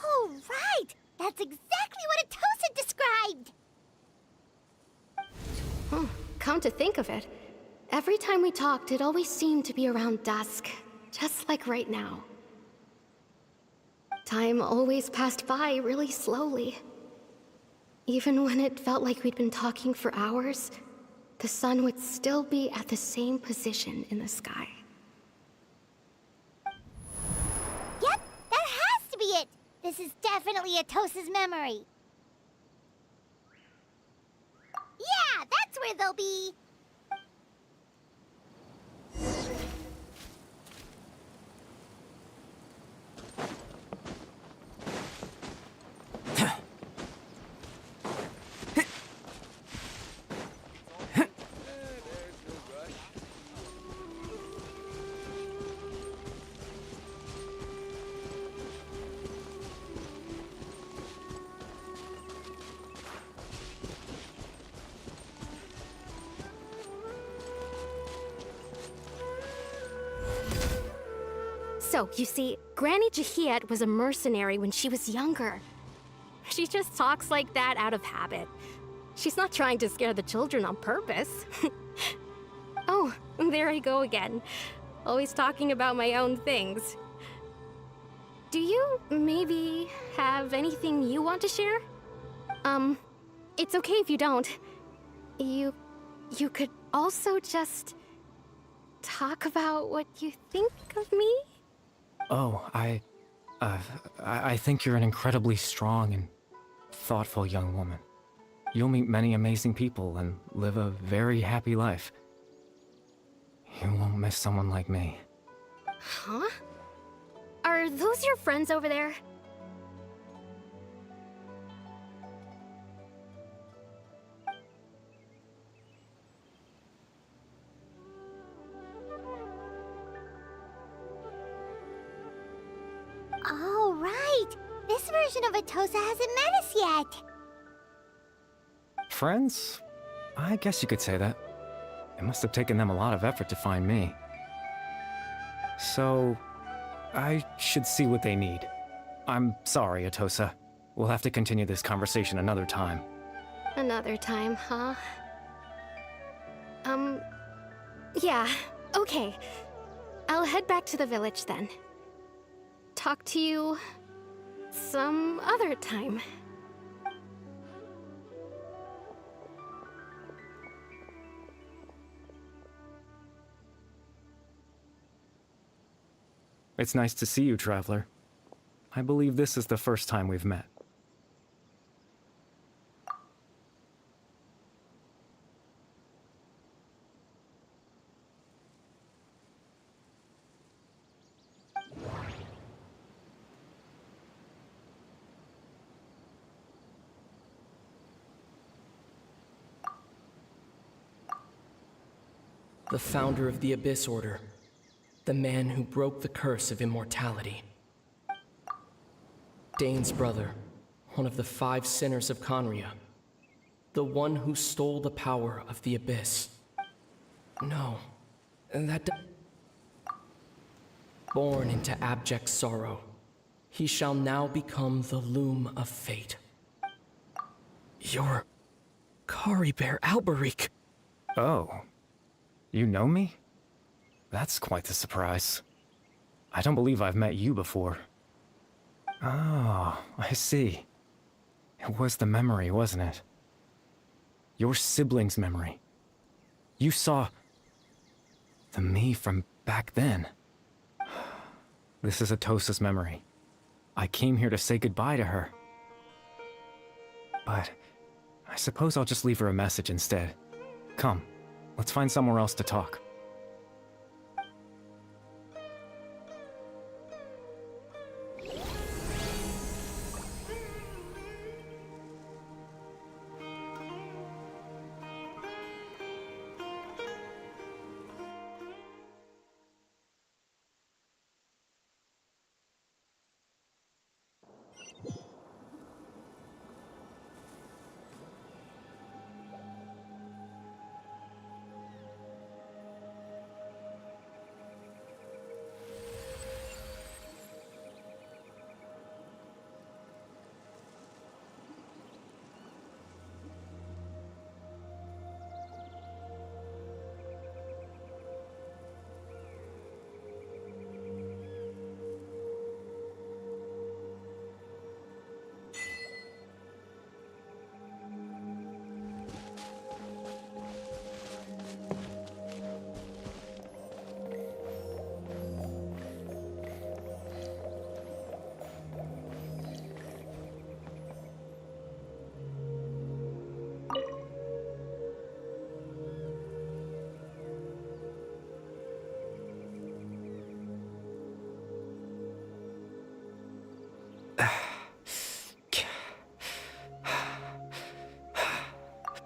Oh, right! That's exactly what Atosa described! Come to think of it, every time we talked, it always seemed to be around dusk, just like right now. Time always passed by really slowly. Even when it felt like we'd been talking for hours, the sun would still be at the same position in the sky. Yep, that has to be it! This is definitely Atosa's memory. Yeah, that's where they'll be! So, you see, Granny Jahiet was a mercenary when she was younger. She just talks like that out of habit. She's not trying to scare the children on purpose. Oh, there I go again. Always talking about my own things. Do you maybe have anything you want to share? It's okay if you don't. You could also just talk about what you think of me? Oh, I think you're an incredibly strong and thoughtful young woman. You'll meet many amazing people and live a very happy life. You won't miss someone like me. Huh? Are those your friends over there? Oh, right. This version of Atosa hasn't met us yet. Friends? I guess you could say that. It must have taken them a lot of effort to find me. So, I should see what they need. I'm sorry, Atosa. We'll have to continue this conversation another time. Another time, huh? Yeah, okay. I'll head back to the village then. Talk to you some other time. It's nice to see you, Traveler. I believe this is the first time we've met. The founder of the Abyss Order. The man who broke the curse of immortality. Dane's brother, one of the 5 sinners of Conria. The one who stole the power of the Abyss. No, born into abject sorrow, he shall now become the loom of fate. You're Kari Bear Alberic. Oh. You know me? That's quite the surprise. I don't believe I've met you before. Oh, I see. It was the memory, wasn't it? Your sibling's memory. You saw the me from back then. This is Atosa's memory. I came here to say goodbye to her. But I suppose I'll just leave her a message instead. Come, let's find somewhere else to talk.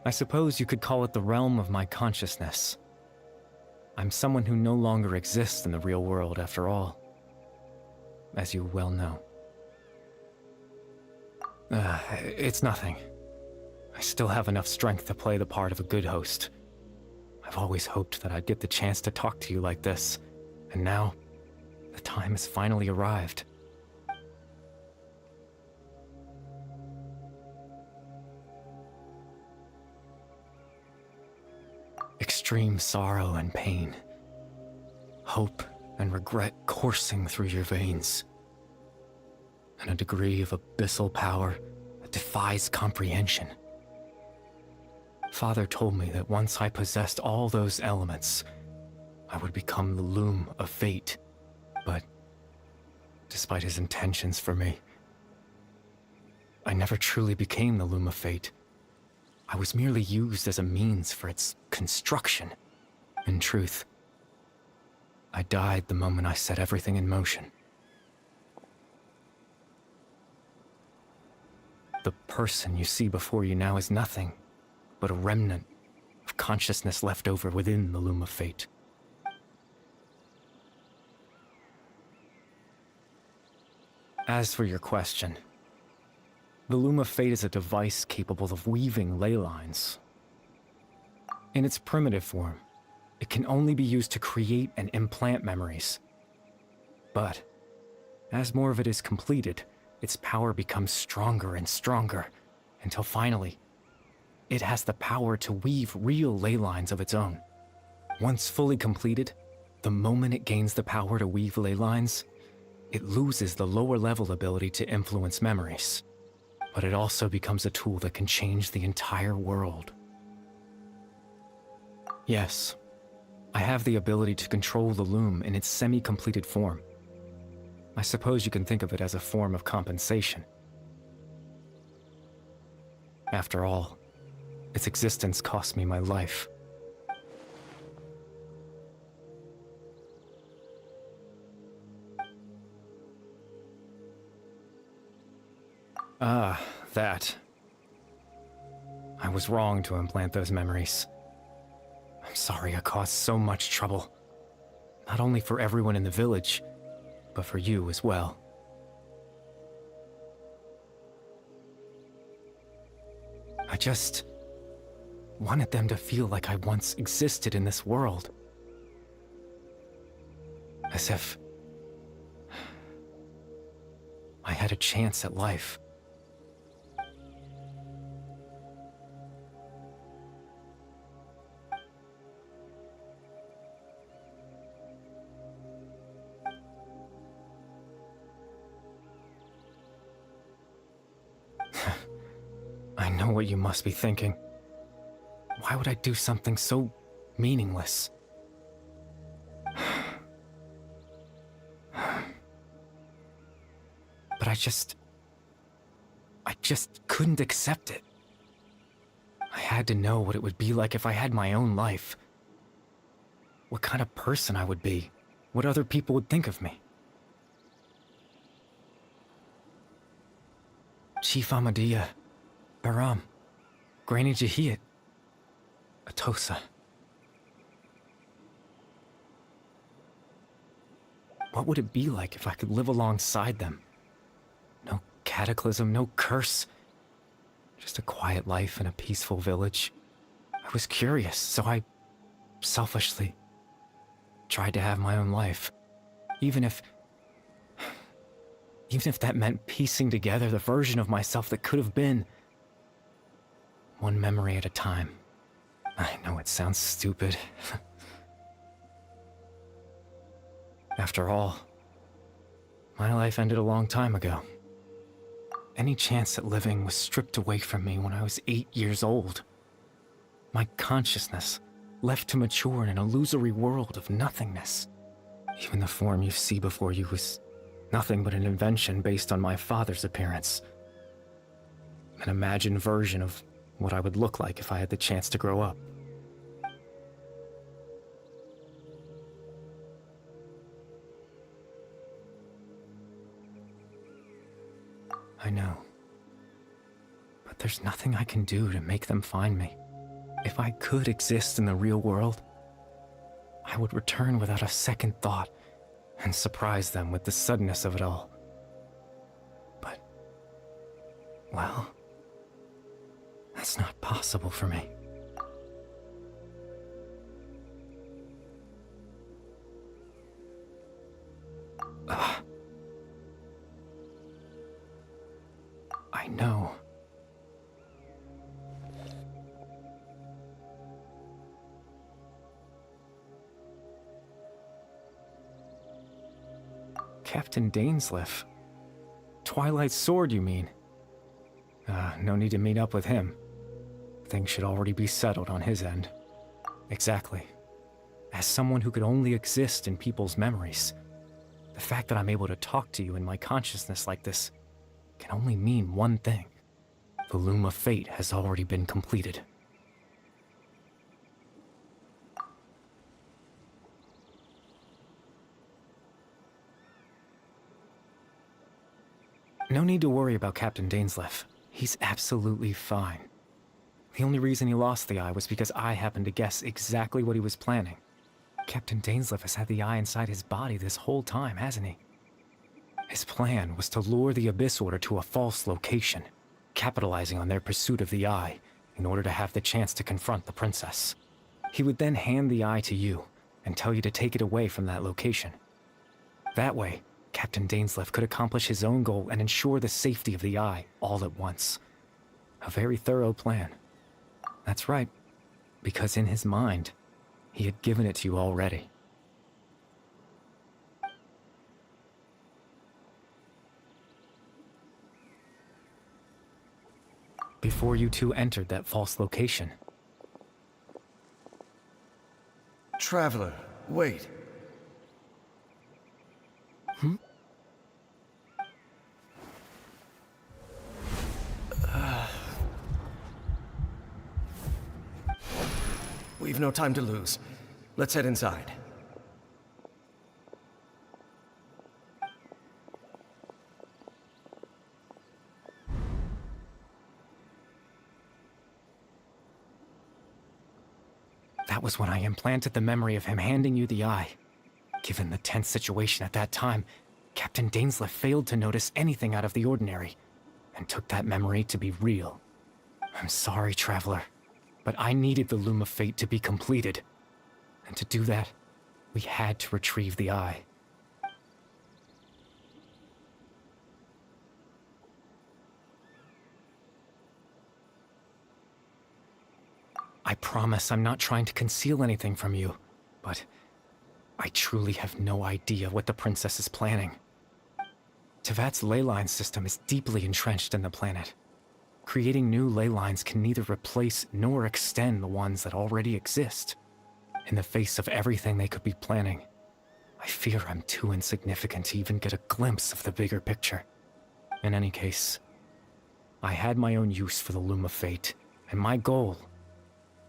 I suppose you could call it the realm of my consciousness. I'm someone who no longer exists in the real world, after all, as you well know. It's nothing. I still have enough strength to play the part of a good host. I've always hoped that I'd get the chance to talk to you like this, and now, The time has finally arrived. Extreme sorrow and pain. Hope and regret coursing through your veins. And a degree of abyssal power that defies comprehension. Father told me that once I possessed all those elements, I would become the loom of fate. But despite his intentions for me, I never truly became the loom of fate. I was merely used as a means for its construction. In truth, I died the moment I set everything in motion. The person you see before you now is nothing but a remnant of consciousness left over within the loom of fate. As for your question, the loom of fate is a device capable of weaving ley lines. In its primitive form, it can only be used to create and implant memories. But as more of it is completed, its power becomes stronger and stronger, until finally, it has the power to weave real ley lines of its own. Once fully completed, the moment it gains the power to weave ley lines, it loses the lower level ability to influence memories. But it also becomes a tool that can change the entire world. Yes, I have the ability to control the loom in its semi-completed form. I suppose you can think of it as a form of compensation. After all, its existence cost me my life. Ah, that. I was wrong to implant those memories. I'm sorry I caused so much trouble. Not only for everyone in the village, but for you as well. I just wanted them to feel like I once existed in this world. As if I had a chance at life. I know what you must be thinking. Why would I do something so meaningless? But I just couldn't accept it. I had to know what it would be like if I had my own life. What kind of person I would be. What other people would think of me. Chief Ahmadiyya, Baram, Granny Jahiyat, Atosa. What would it be like if I could live alongside them? No cataclysm, no curse. Just a quiet life in a peaceful village. I was curious, so I selfishly tried to have my own life. Even if that meant piecing together the version of myself that could have been. One memory at a time. I know it sounds stupid. After all, my life ended a long time ago. Any chance at living was stripped away from me when I was 8 years old. My consciousness left to mature in an illusory world of nothingness. Even the form you see before you was nothing but an invention based on my father's appearance. An imagined version of what I would look like if I had the chance to grow up. I know. But there's nothing I can do to make them find me. If I could exist in the real world, I would return without a second thought and surprise them with the suddenness of it all. But, well, that's not possible for me. I know. Captain Dainsleif. Twilight Sword, you mean? No need to meet up with him. Things should already be settled on his end. Exactly. As someone who could only exist in people's memories, the fact that I'm able to talk to you in my consciousness like this can only mean one thing. The Loom of Fate has already been completed. No need to worry about Captain Dainsleif. He's absolutely fine. The only reason he lost the eye was because I happened to guess exactly what he was planning. Captain Dainsleif has had the eye inside his body this whole time, hasn't he? His plan was to lure the Abyss Order to a false location, capitalizing on their pursuit of the eye in order to have the chance to confront the princess. He would then hand the eye to you and tell you to take it away from that location. That way, Captain Dainsleif could accomplish his own goal and ensure the safety of the eye all at once. A very thorough plan. That's right, because in his mind, he had given it to you already. Before you two entered that false location. Traveler, wait. We've no time to lose. Let's head inside. That was when I implanted the memory of him handing you the eye. Given the tense situation at that time, Captain Dainsleif failed to notice anything out of the ordinary, and took that memory to be real. I'm sorry, Traveler, but I needed the Loom of Fate to be completed. And to do that, we had to retrieve the eye. I promise I'm not trying to conceal anything from you, but I truly have no idea what the princess is planning. Tevat's ley line system is deeply entrenched in the planet. Creating new ley lines can neither replace nor extend the ones that already exist. In the face of everything they could be planning, I fear I'm too insignificant to even get a glimpse of the bigger picture. In any case, I had my own use for the Loom of Fate, and my goal,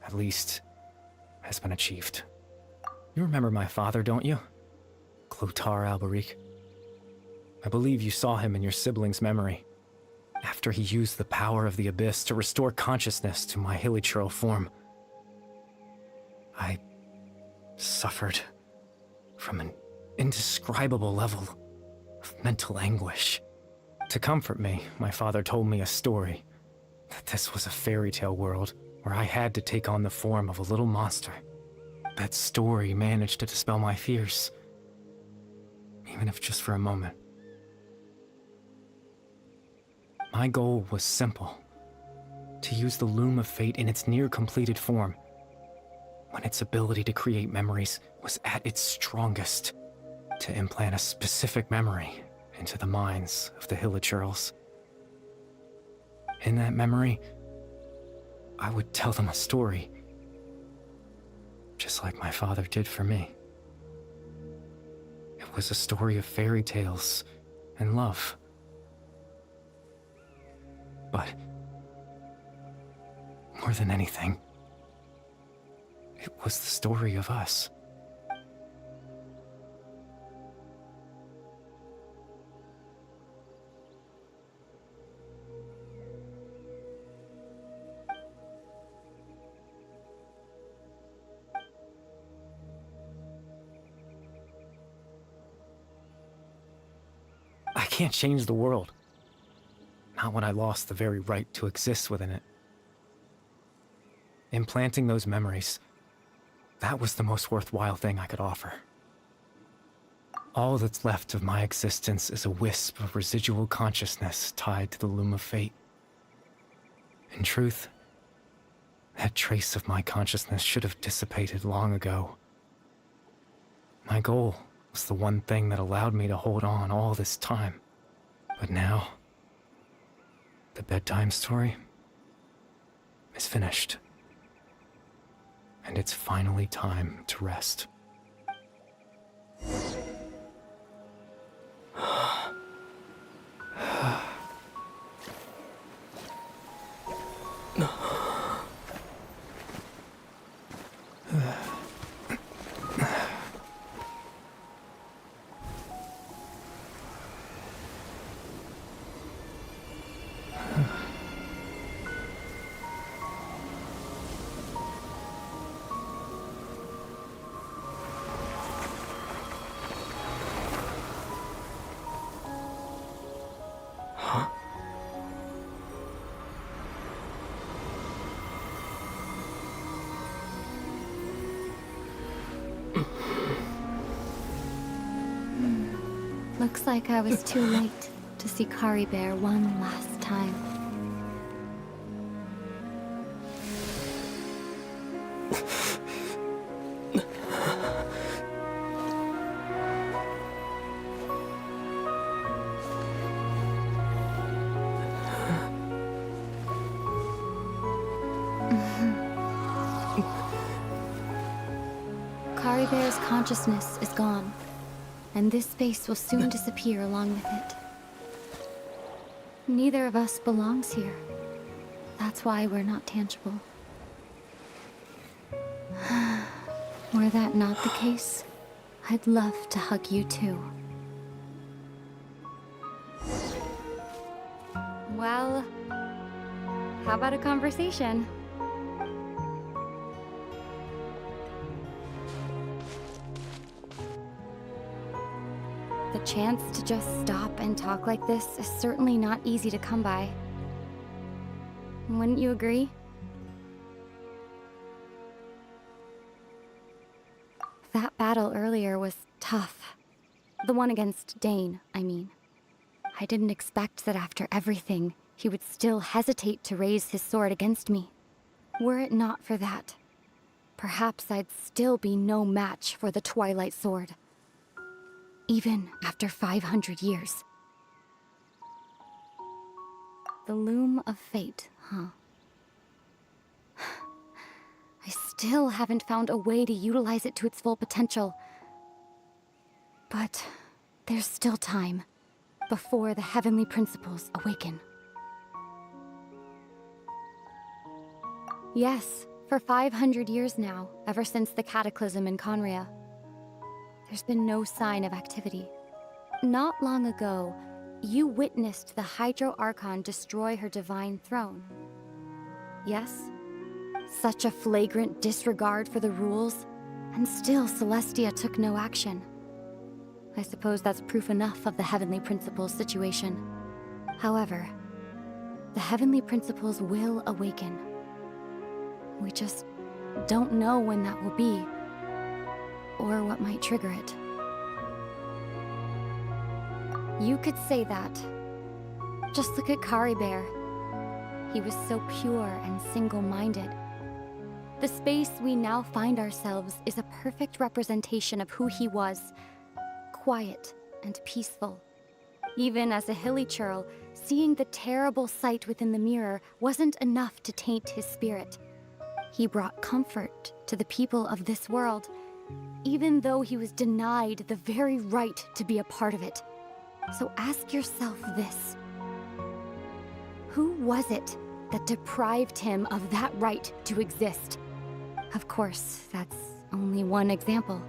at least, has been achieved. You remember my father, don't you? Clotar Alberic. I believe you saw him in your sibling's memory. After he used the power of the Abyss to restore consciousness to my hilichurl form, I suffered from an indescribable level of mental anguish. To comfort me, my father told me a story, that this was a fairy tale world where I had to take on the form of a little monster. That story managed to dispel my fears, even if just for a moment. My goal was simple: to use the Loom of Fate in its near-completed form, when its ability to create memories was at its strongest, to implant a specific memory into the minds of the hilichurls. In that memory, I would tell them a story, just like my father did for me. It was a story of fairy tales and love. But more than anything, it was the story of us. I can't change the world. Not when I lost the very right to exist within it. Implanting those memories, that was the most worthwhile thing I could offer. All that's left of my existence is a wisp of residual consciousness tied to the Loom of Fate. In truth, that trace of my consciousness should have dissipated long ago. My goal was the one thing that allowed me to hold on all this time. But now, the bedtime story is finished. And it's finally time to rest. Looks like I was too late to see Kari Bear one last time. Kari Bear's consciousness is gone, and this space will soon disappear along with it. Neither of us belongs here. That's why we're not tangible. Were that not the case, I'd love to hug you too. Well, how about a conversation? The chance to just stop and talk like this is certainly not easy to come by. Wouldn't you agree? That battle earlier was tough. The one against Dane, I mean. I didn't expect that after everything, he would still hesitate to raise his sword against me. Were it not for that, perhaps I'd still be no match for the Twilight Sword. Even after 500 years. The loom of fate, huh? I still haven't found a way to utilize it to its full potential. But there's still time before the heavenly principles awaken. Yes, for 500 years now, ever since the cataclysm in Conria, there's been no sign of activity. Not long ago, you witnessed the Hydro Archon destroy her divine throne. Yes? Such a flagrant disregard for the rules, and still Celestia took no action. I suppose that's proof enough of the Heavenly Principles situation. However, the Heavenly Principles will awaken. We just don't know when that will be, or what might trigger it. You could say that. Just look at Kari Bear. He was so pure and single-minded. The space we now find ourselves is a perfect representation of who he was. Quiet and peaceful. Even as a hilly churl, seeing the terrible sight within the mirror wasn't enough to taint his spirit. He brought comfort to the people of this world, even though he was denied the very right to be a part of it. So ask yourself this. Who was it that deprived him of that right to exist? Of course, that's only one example.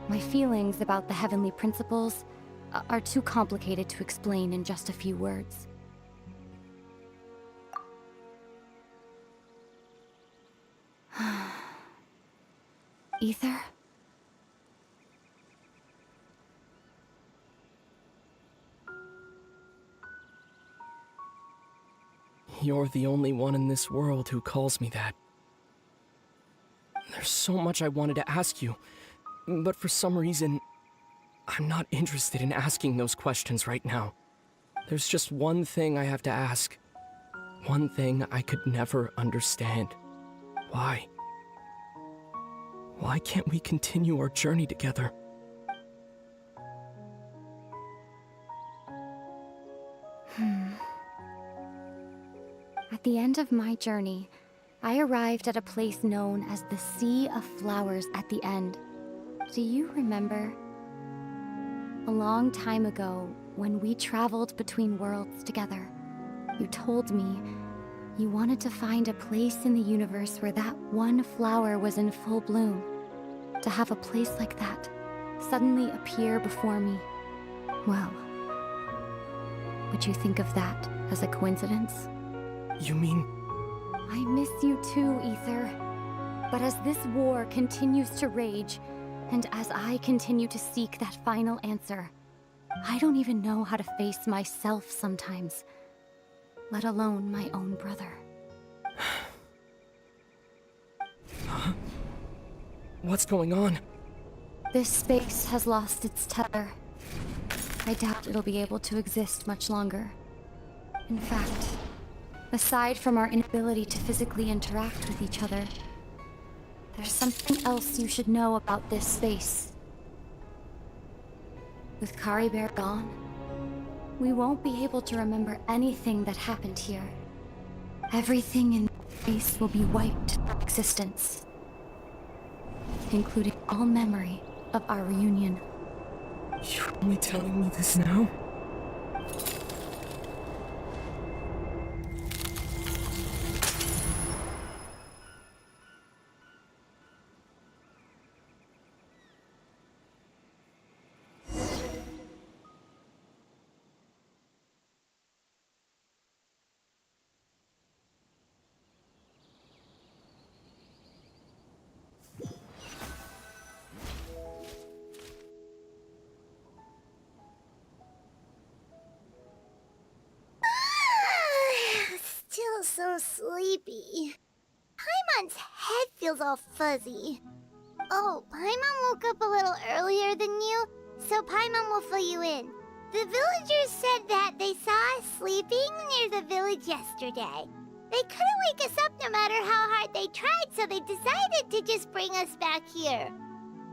My feelings about the heavenly principles are too complicated to explain in just a few words. Ether? You're the only one in this world who calls me that. There's so much I wanted to ask you, but for some reason, I'm not interested in asking those questions right now. There's just one thing I have to ask. one thing I could never understand. Why? Why can't we continue our journey together? At the end of my journey, I arrived at a place known as the Sea of Flowers at the end. Do you remember? A long time ago, when we traveled between worlds together, you told me you wanted to find a place in the universe where that one flower was in full bloom. To have a place like that suddenly appear before me. Well, would you think of that as a coincidence? You mean... I miss you too, Ether. But as this war continues to rage, and as I continue to seek that final answer, I don't even know how to face myself sometimes, let alone my own brother. Huh? What's going on? This space has lost its tether. I doubt it'll be able to exist much longer. In fact, aside from our inability to physically interact with each other, there's something else you should know about this space. With Kari Bear gone, we won't be able to remember anything that happened here. Everything in space will be wiped from existence, including all memory of our reunion. You're only telling me this now? Still so sleepy. Paimon's head feels all fuzzy. Oh, Paimon woke up a little earlier than you, so Paimon will fill you in. The villagers said that they saw us sleeping near the village yesterday. They couldn't wake us up no matter how hard they tried, so they decided to just bring us back here.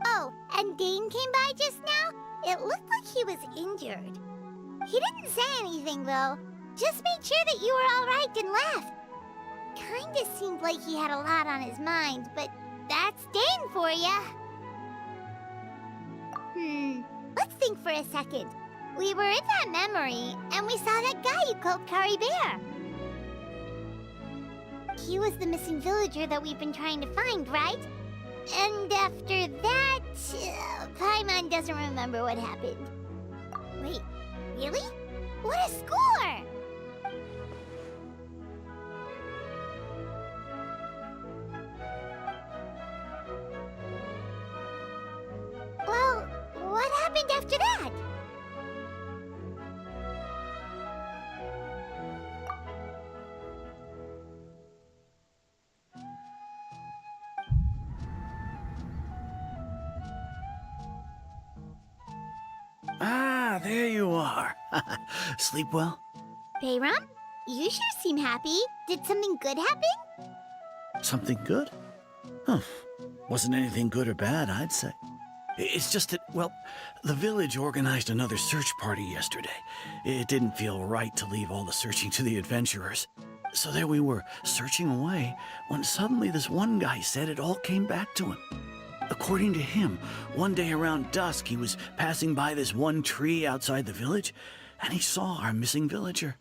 Oh, and Dane came by just now. It looked like he was injured. He didn't say anything, though. Just made sure that you were all right and left. Kinda seemed like he had a lot on his mind, but that's Dane for ya. Let's think for a second. We were in that memory, and we saw that guy you called Kari Bear. He was the missing villager that we've been trying to find, right? And after that, Paimon doesn't remember what happened. Wait, really? What a score! Well, what happened after that? Ah, there you are. Sleep well? Bayram, you sure seem happy. Did something good happen? Something good? Huh. Wasn't anything good or bad, I'd say. It's just that, well, the village organized another search party yesterday. It didn't feel right to leave all the searching to the adventurers. So there we were, searching away, when suddenly this one guy said it all came back to him. According to him, one day around dusk, he was passing by this one tree outside the village, and he saw our missing villager.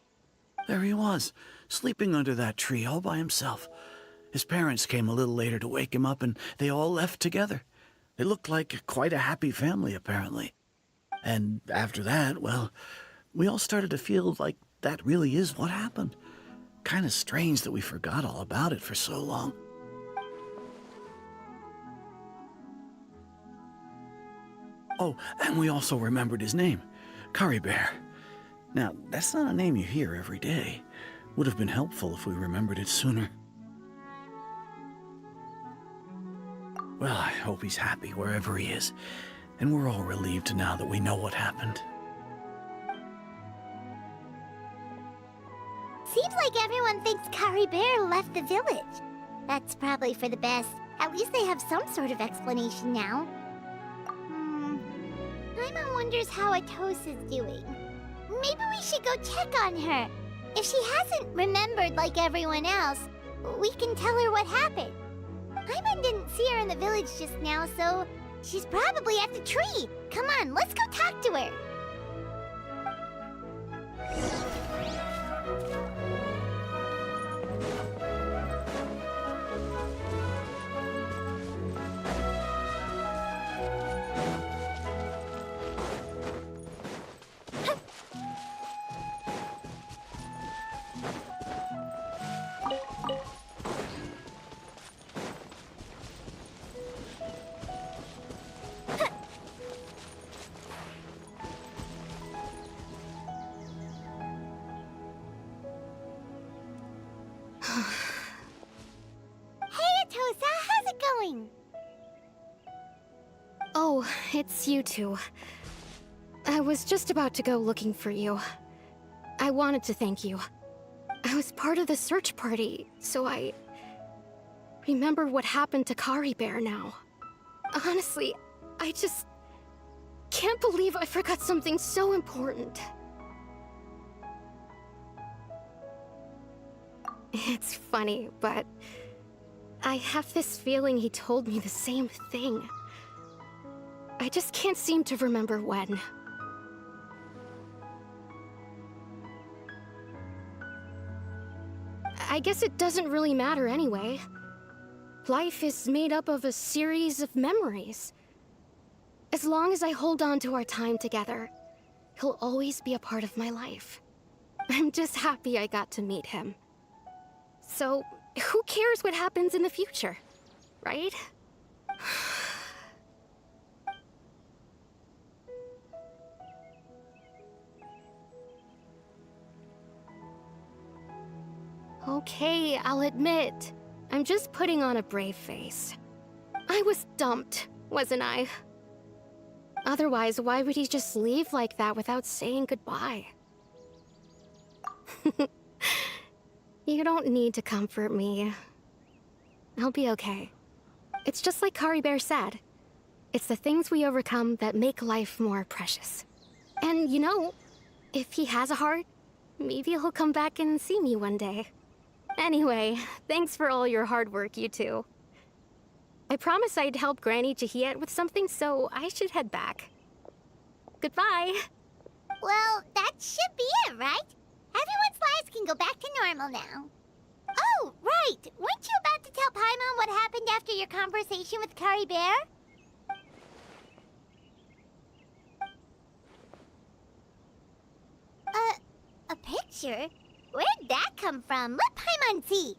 There he was, sleeping under that tree all by himself. His parents came a little later to wake him up, and they all left together. They looked like quite a happy family, apparently. And after that, well, we all started to feel like that really is what happened. Kind of strange that we forgot all about it for so long. Oh, and we also remembered his name, Kari Bear. Now, that's not a name you hear every day. Would have been helpful if we remembered it sooner. Well, I hope he's happy wherever he is, and we're all relieved now that we know what happened. Seems like everyone thinks Kari Bear left the village. That's probably for the best. At least they have some sort of explanation now. Paimon wonders how Atosa's doing. Maybe we should go check on her. If she hasn't remembered like everyone else, we can tell her what happened. Paimon didn't see her in the village just now, so she's probably at the tree. Come on, let's go talk to her. How's it going? Oh, it's you two. I was just about to go looking for you. I wanted to thank you. I was part of the search party, so I remember what happened to Kari Bear now. Honestly, I just can't believe I forgot something so important. It's funny, but I have this feeling he told me the same thing. I just can't seem to remember when. I guess it doesn't really matter anyway. Life is made up of a series of memories. As long as I hold on to our time together, he'll always be a part of my life. I'm just happy I got to meet him. So, who cares what happens in the future, right? Okay, I'll admit, I'm just putting on a brave face. I was dumped, wasn't I? Otherwise, why would he just leave like that without saying goodbye? You don't need to comfort me. I'll be okay. It's just like Kari Bear said. It's the things we overcome that make life more precious. And you know, if he has a heart, maybe he'll come back and see me one day. Anyway, thanks for all your hard work, you two. I promised I'd help Granny Jahiet with something, so I should head back. Goodbye! Well, that should be it, right? Everyone's lives can go back to normal now. Oh, right! Weren't you about to tell Paimon what happened after your conversation with Kari Bear? A picture? Where'd that come from? Let Paimon see!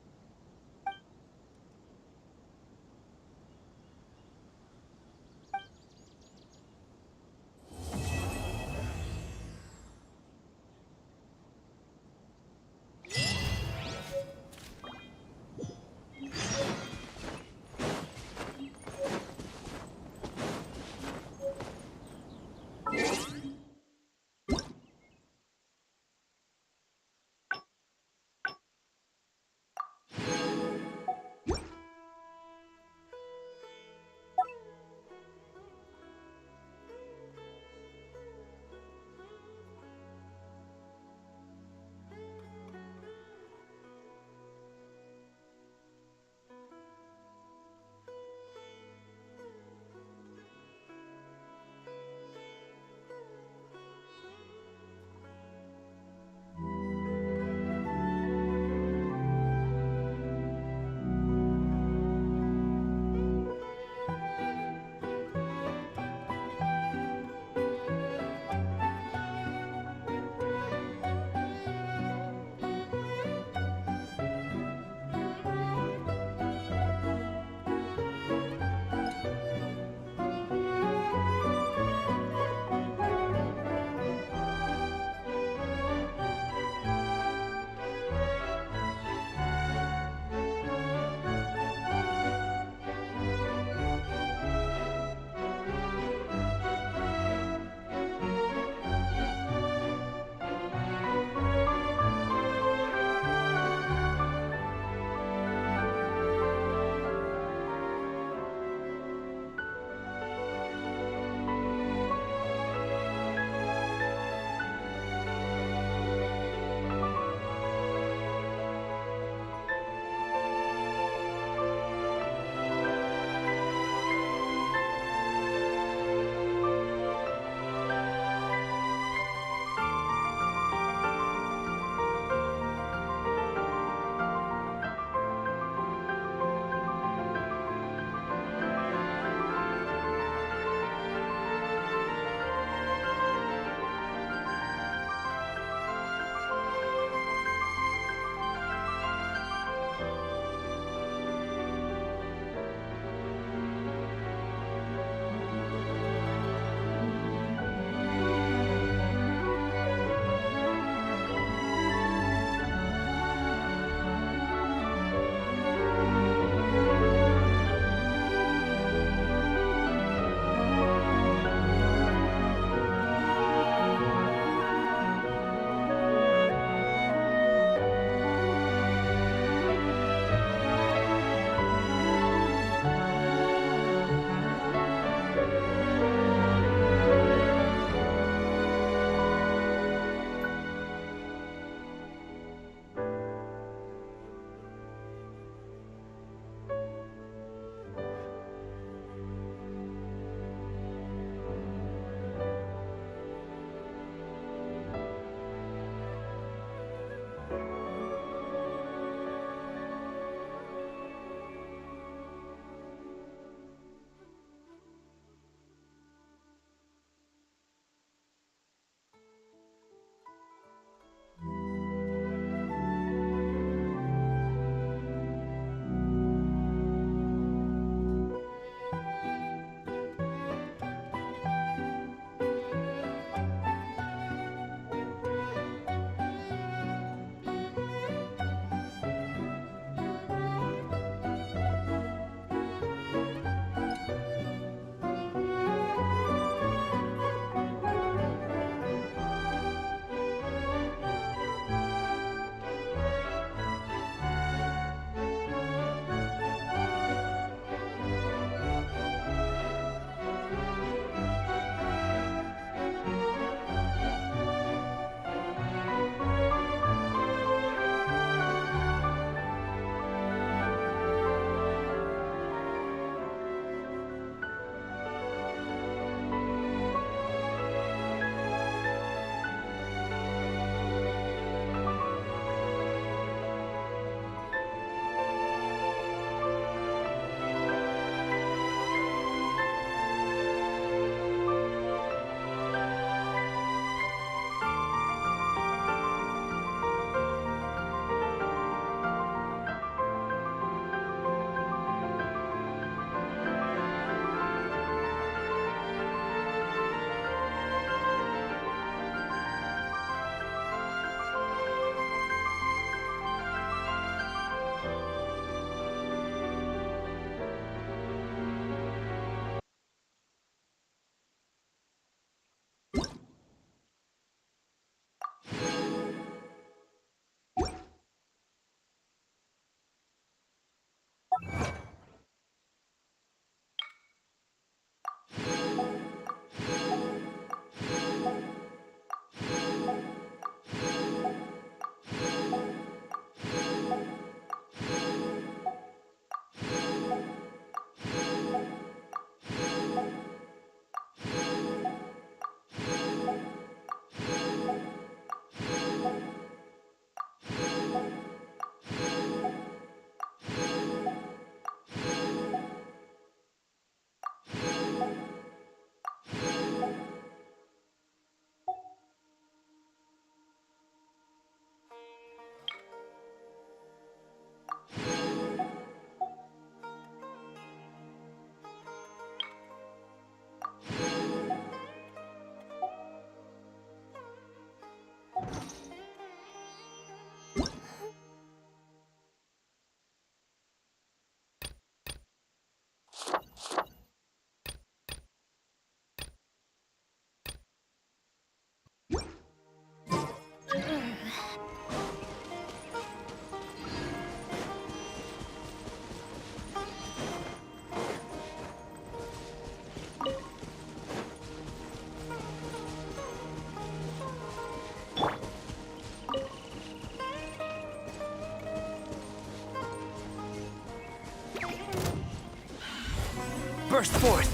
burst forth.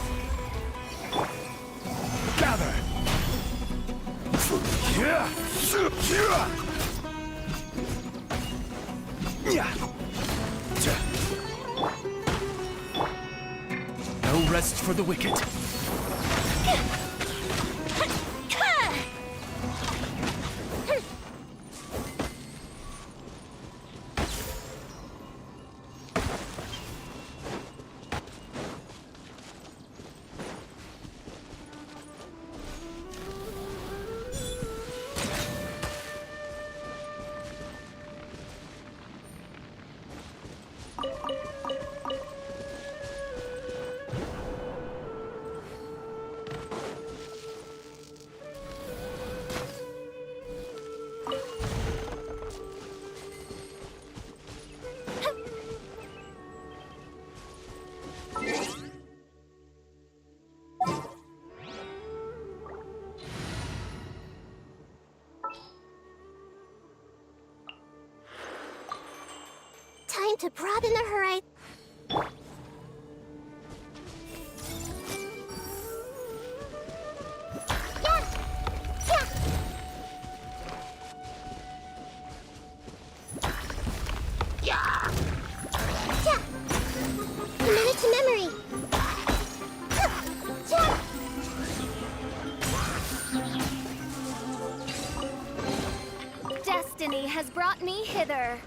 Gather! No rest for the wicked. Time to broaden the horizon. Commit it to memory. Destiny has brought me hither.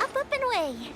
Up and away.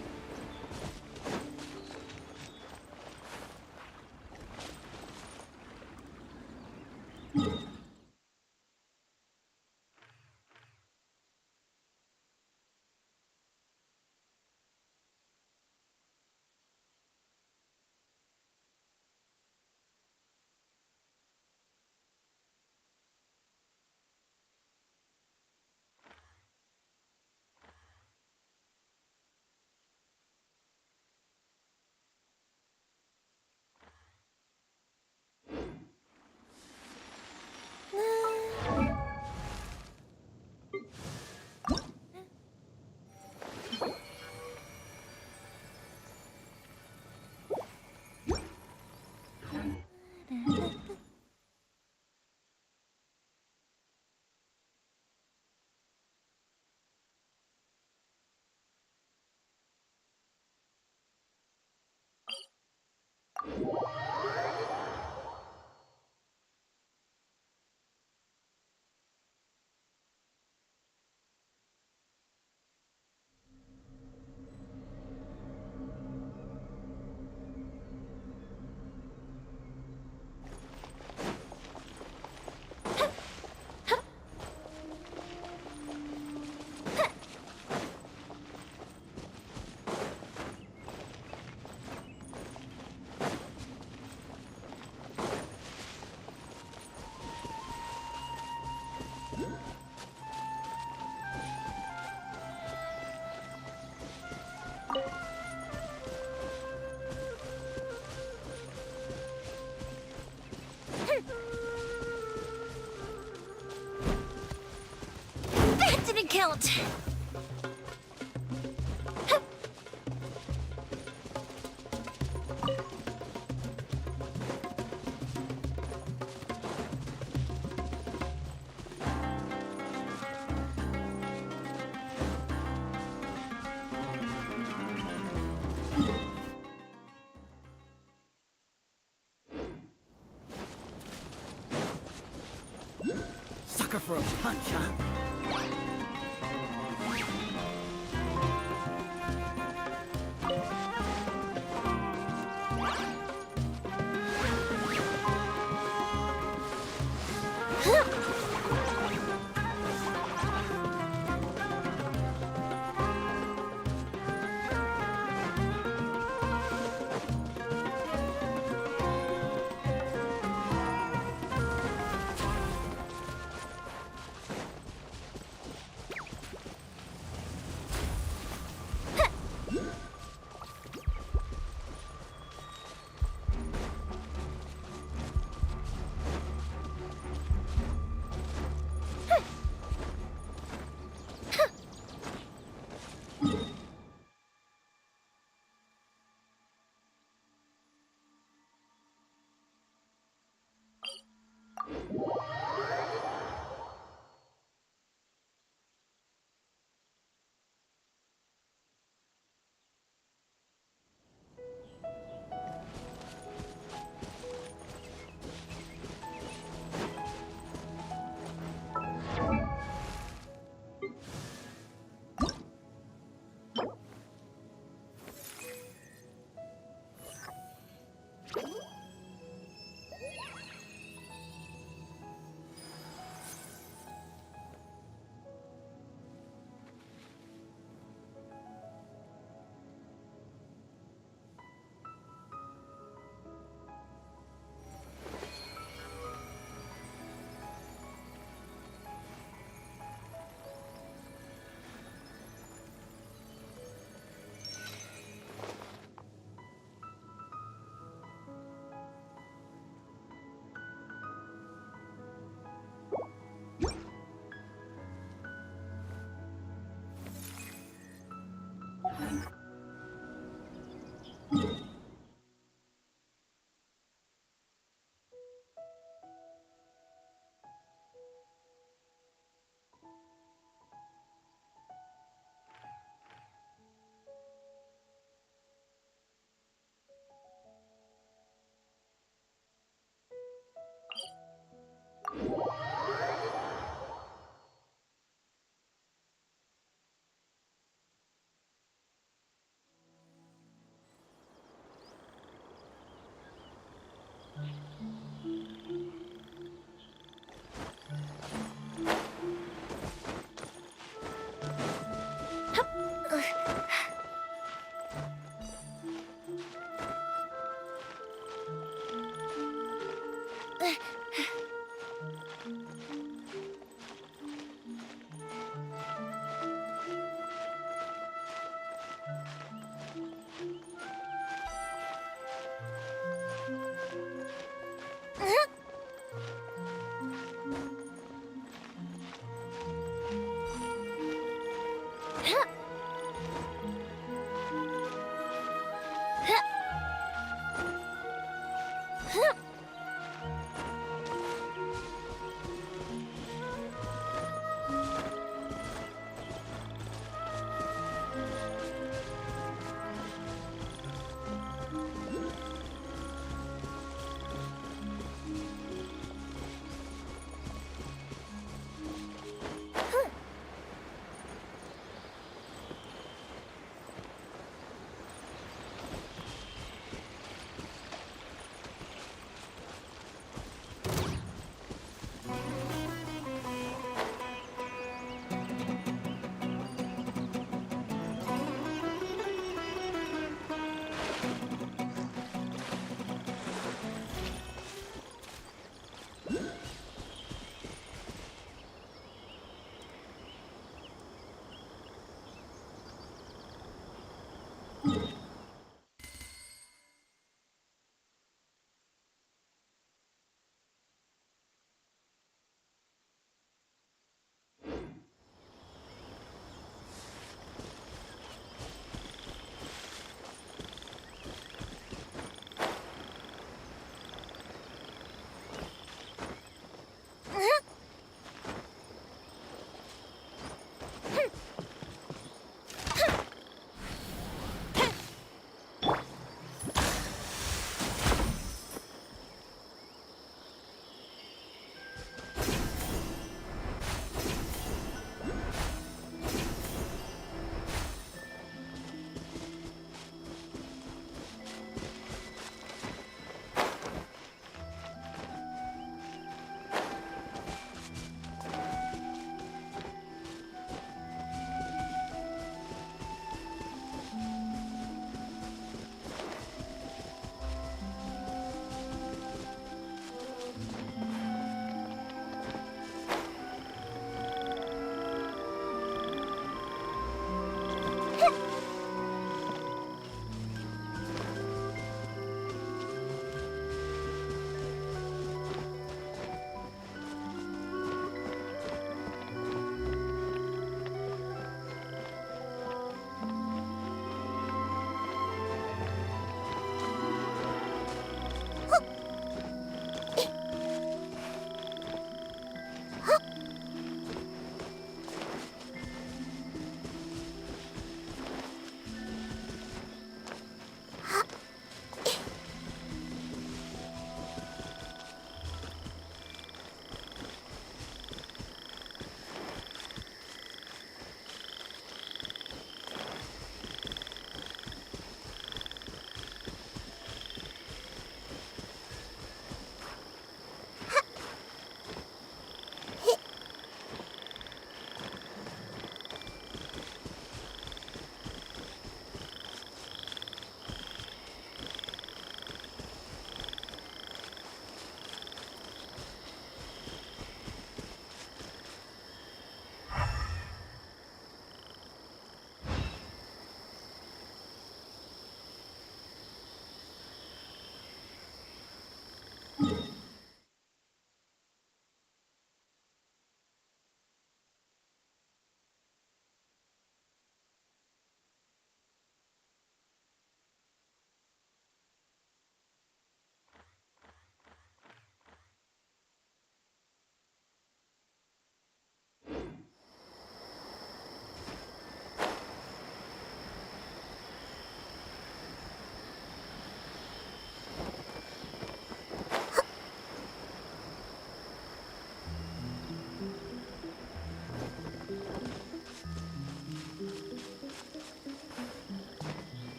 Sucker for a punch, huh?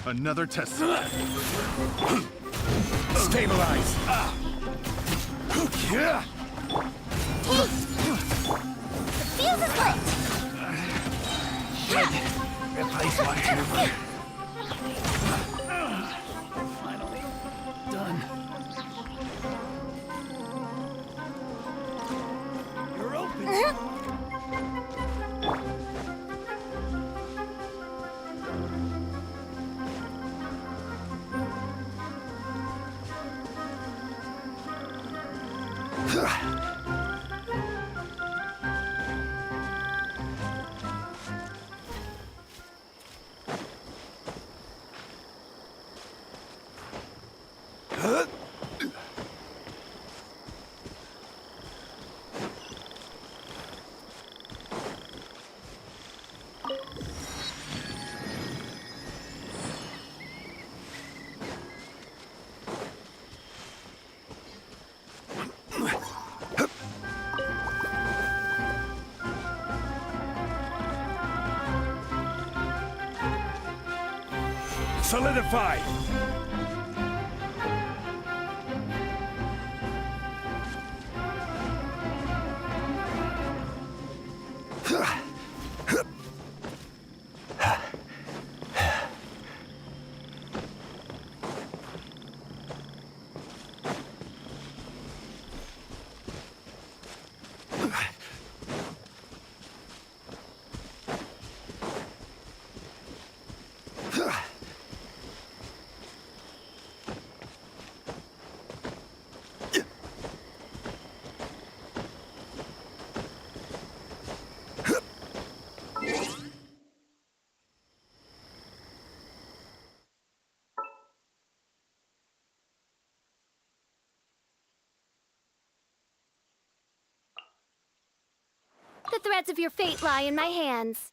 Another test. Stabilize. Yeah. The fuse is lit! Replace one trooper. Finally done. You're open. Solidify! The threads of your fate lie in my hands.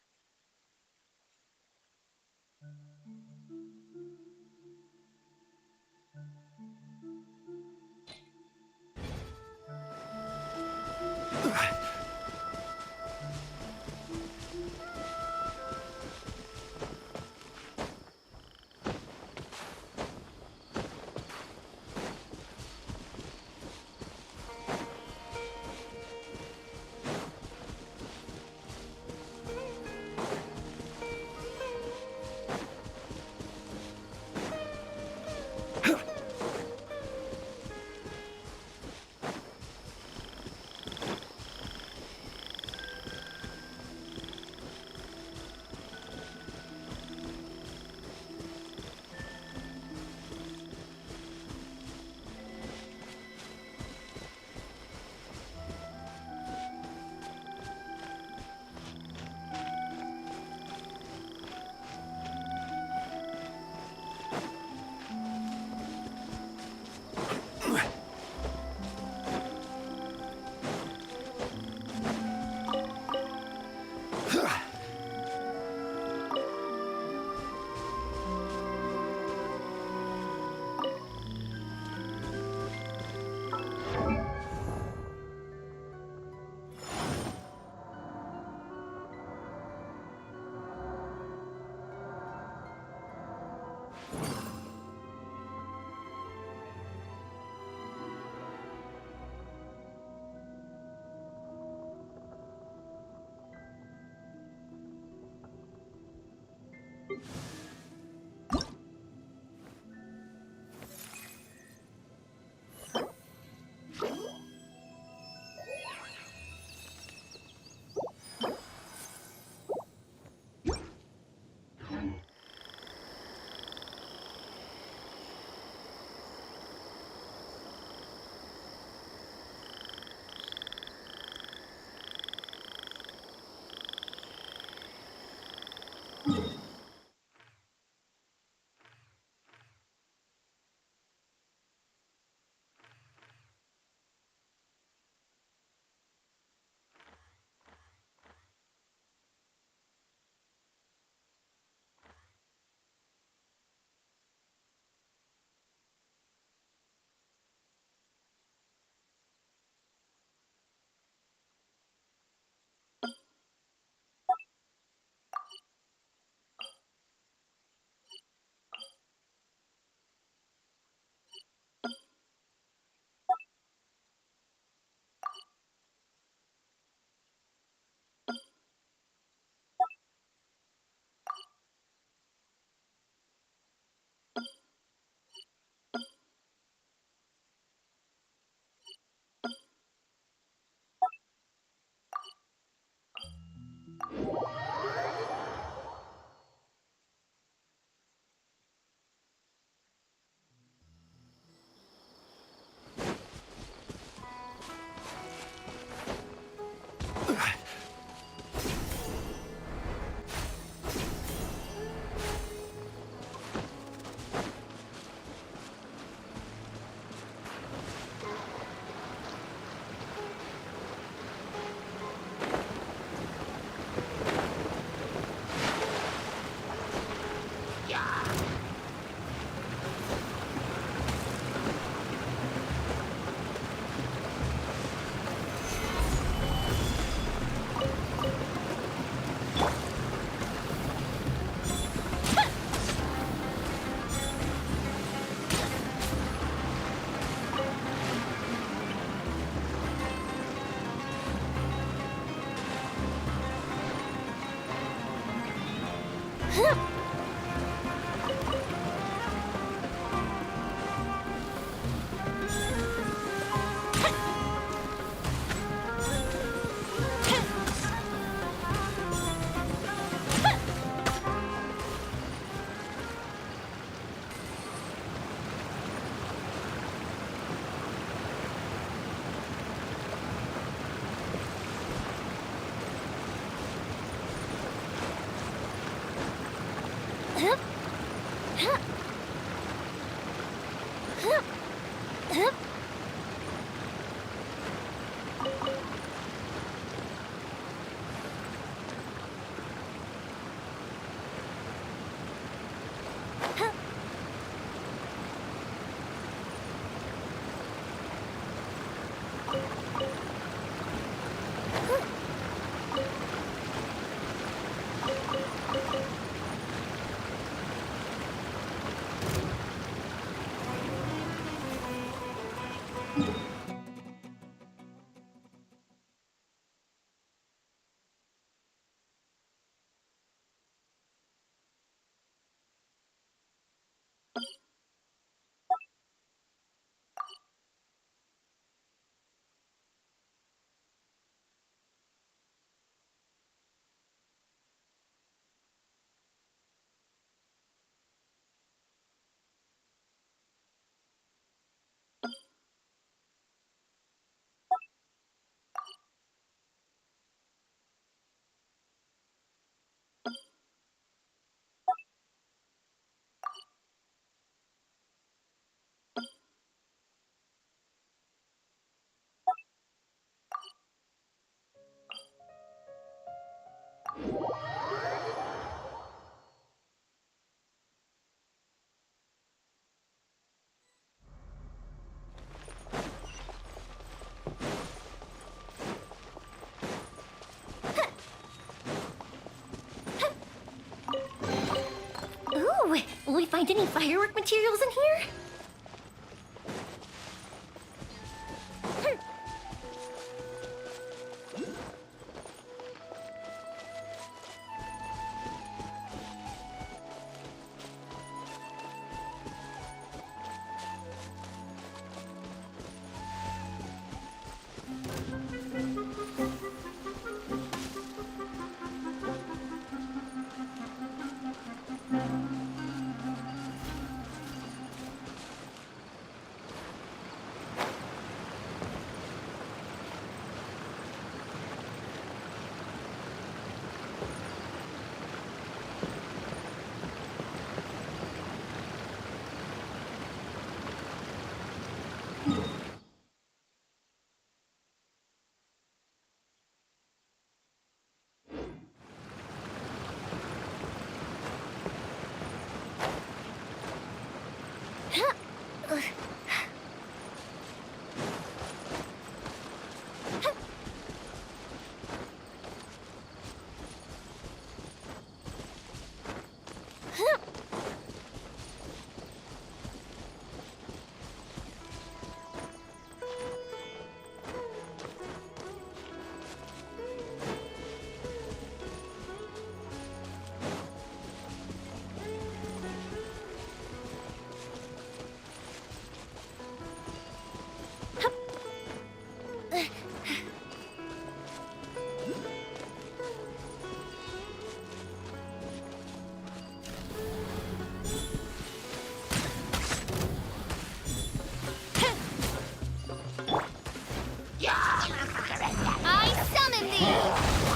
Ooh, will we find any firework materials in here?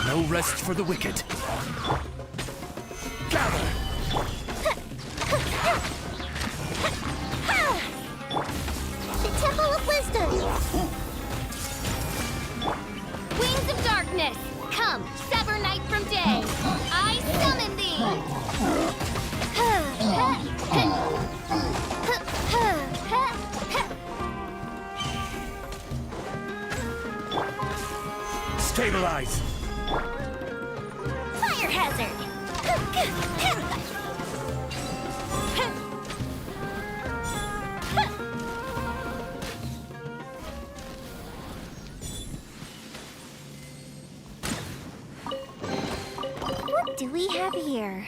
No rest for the wicked. Gather! The Temple of Wisdom! Wings of darkness, come, sever night from day. I summon thee! Stabilize! Fire hazard! What do we have here?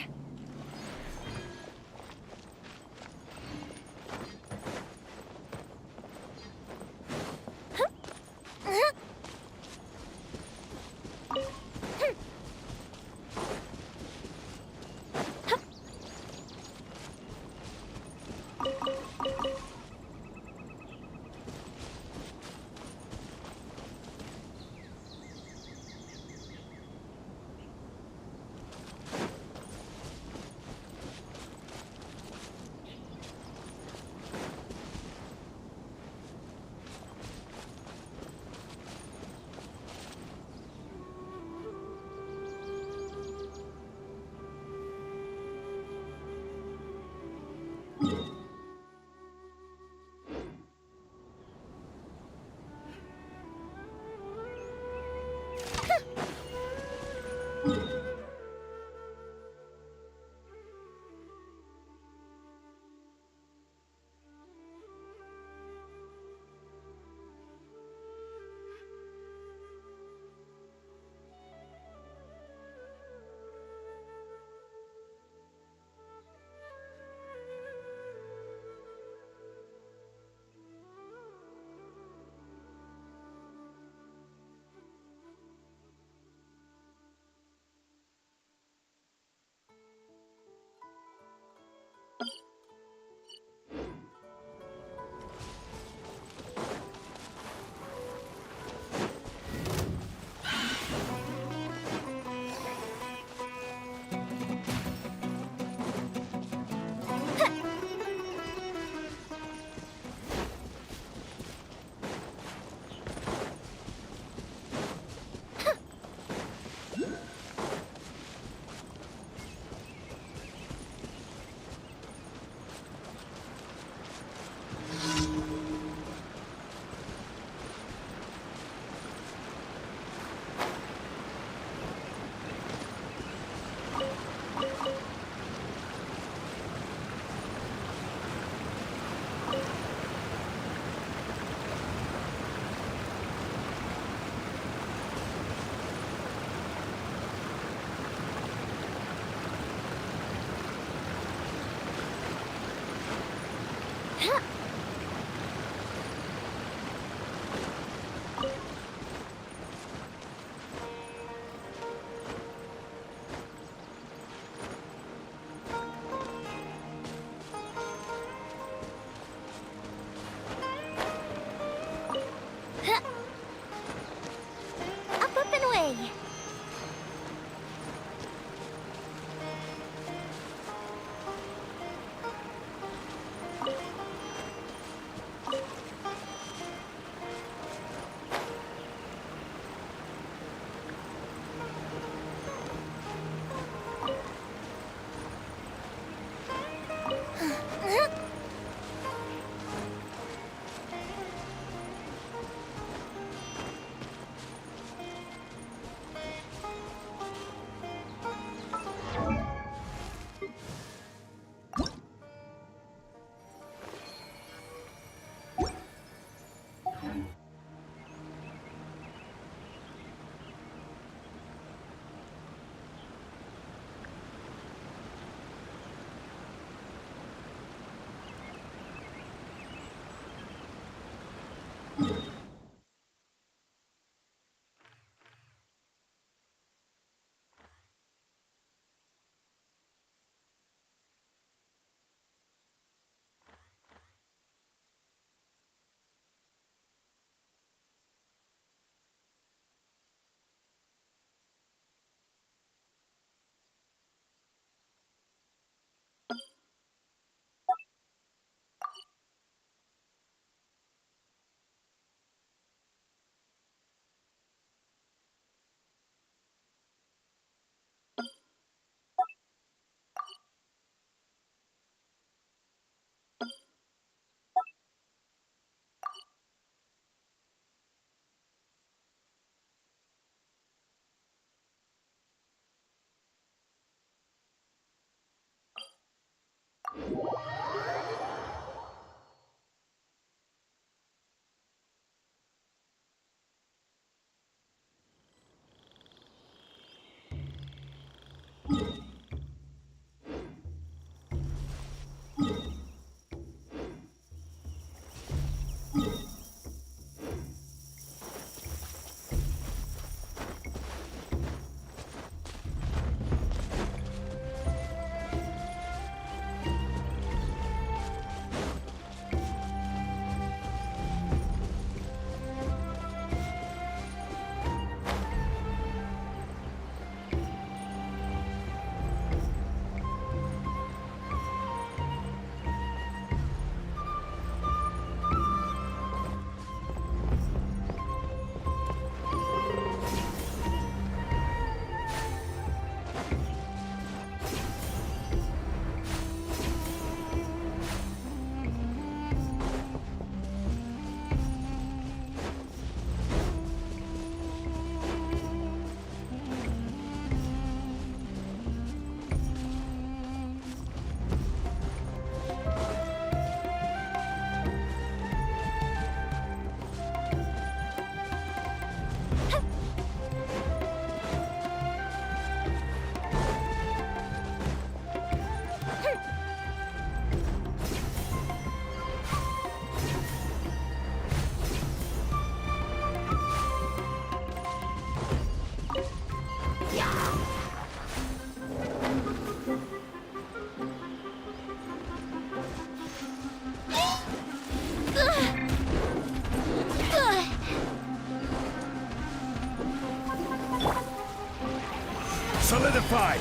Fortified!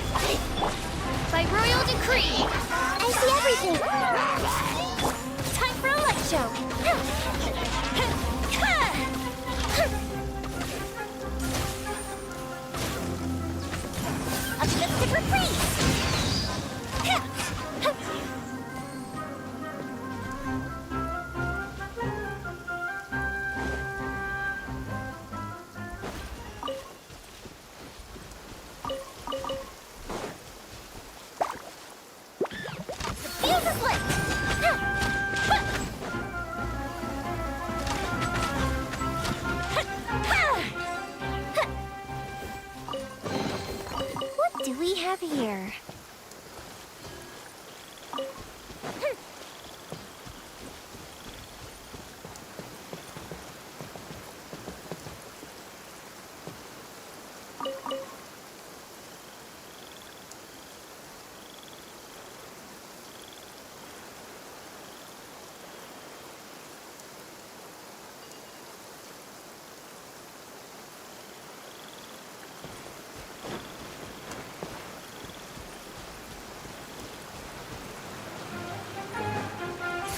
By royal decree! I see everything! Time for a light show! A mystic reprise! Fuse is lit! What do we have here?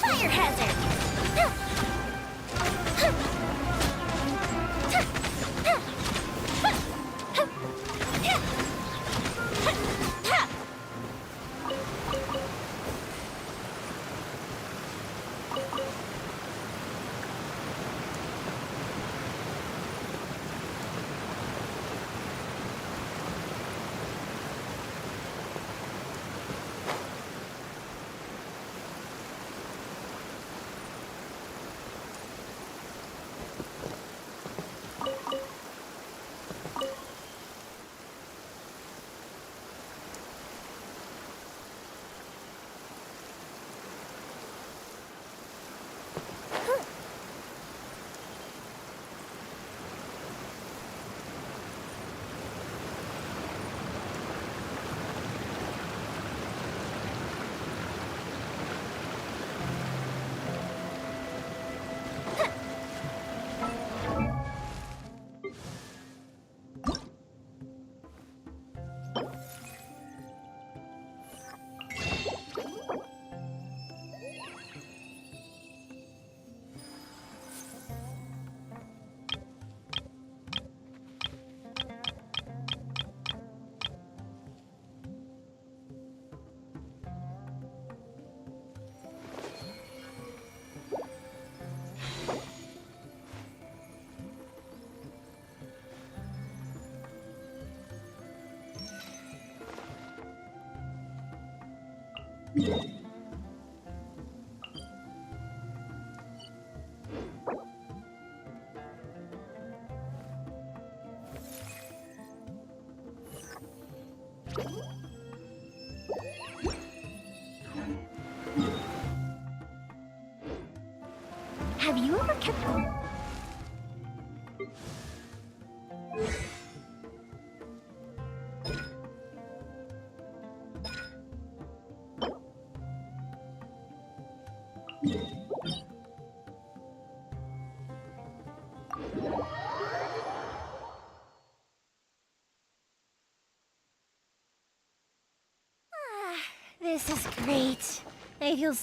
Fire hazard! Have you ever kept them? This is great. I feel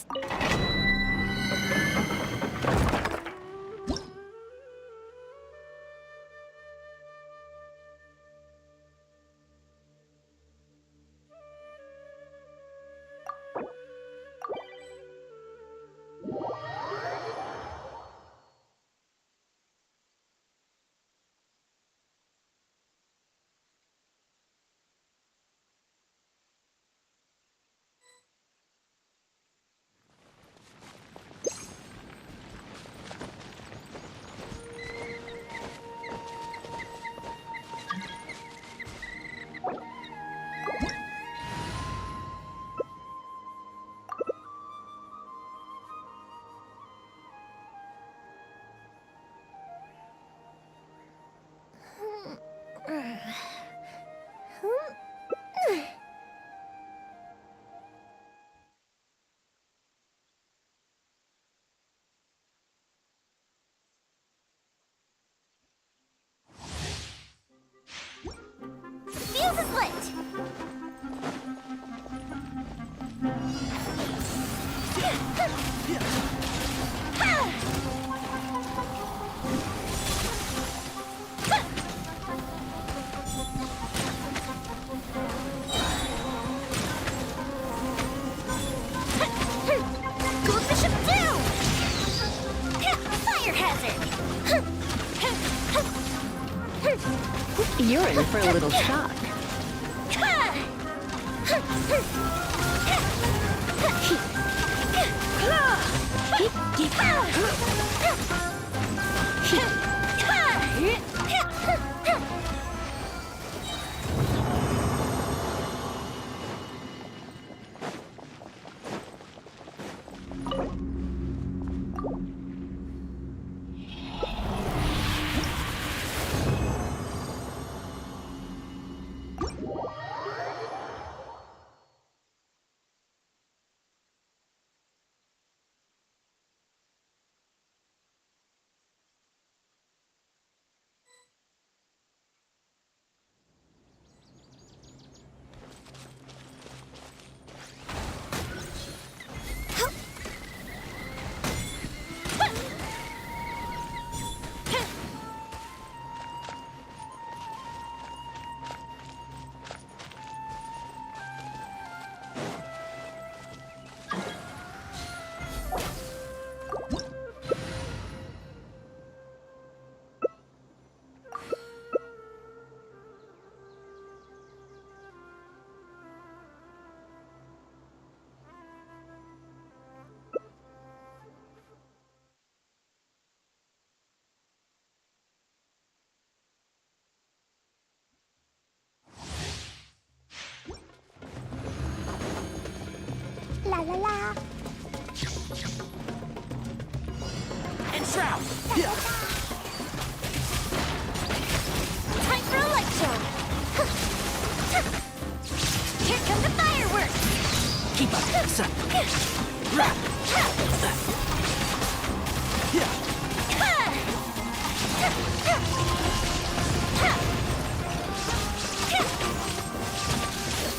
Goldfish up down! Fire hazard! You're in for a little shock. La la la. And Shroud! Time for a light show. Here come the fireworks. Keep up, son! Rap!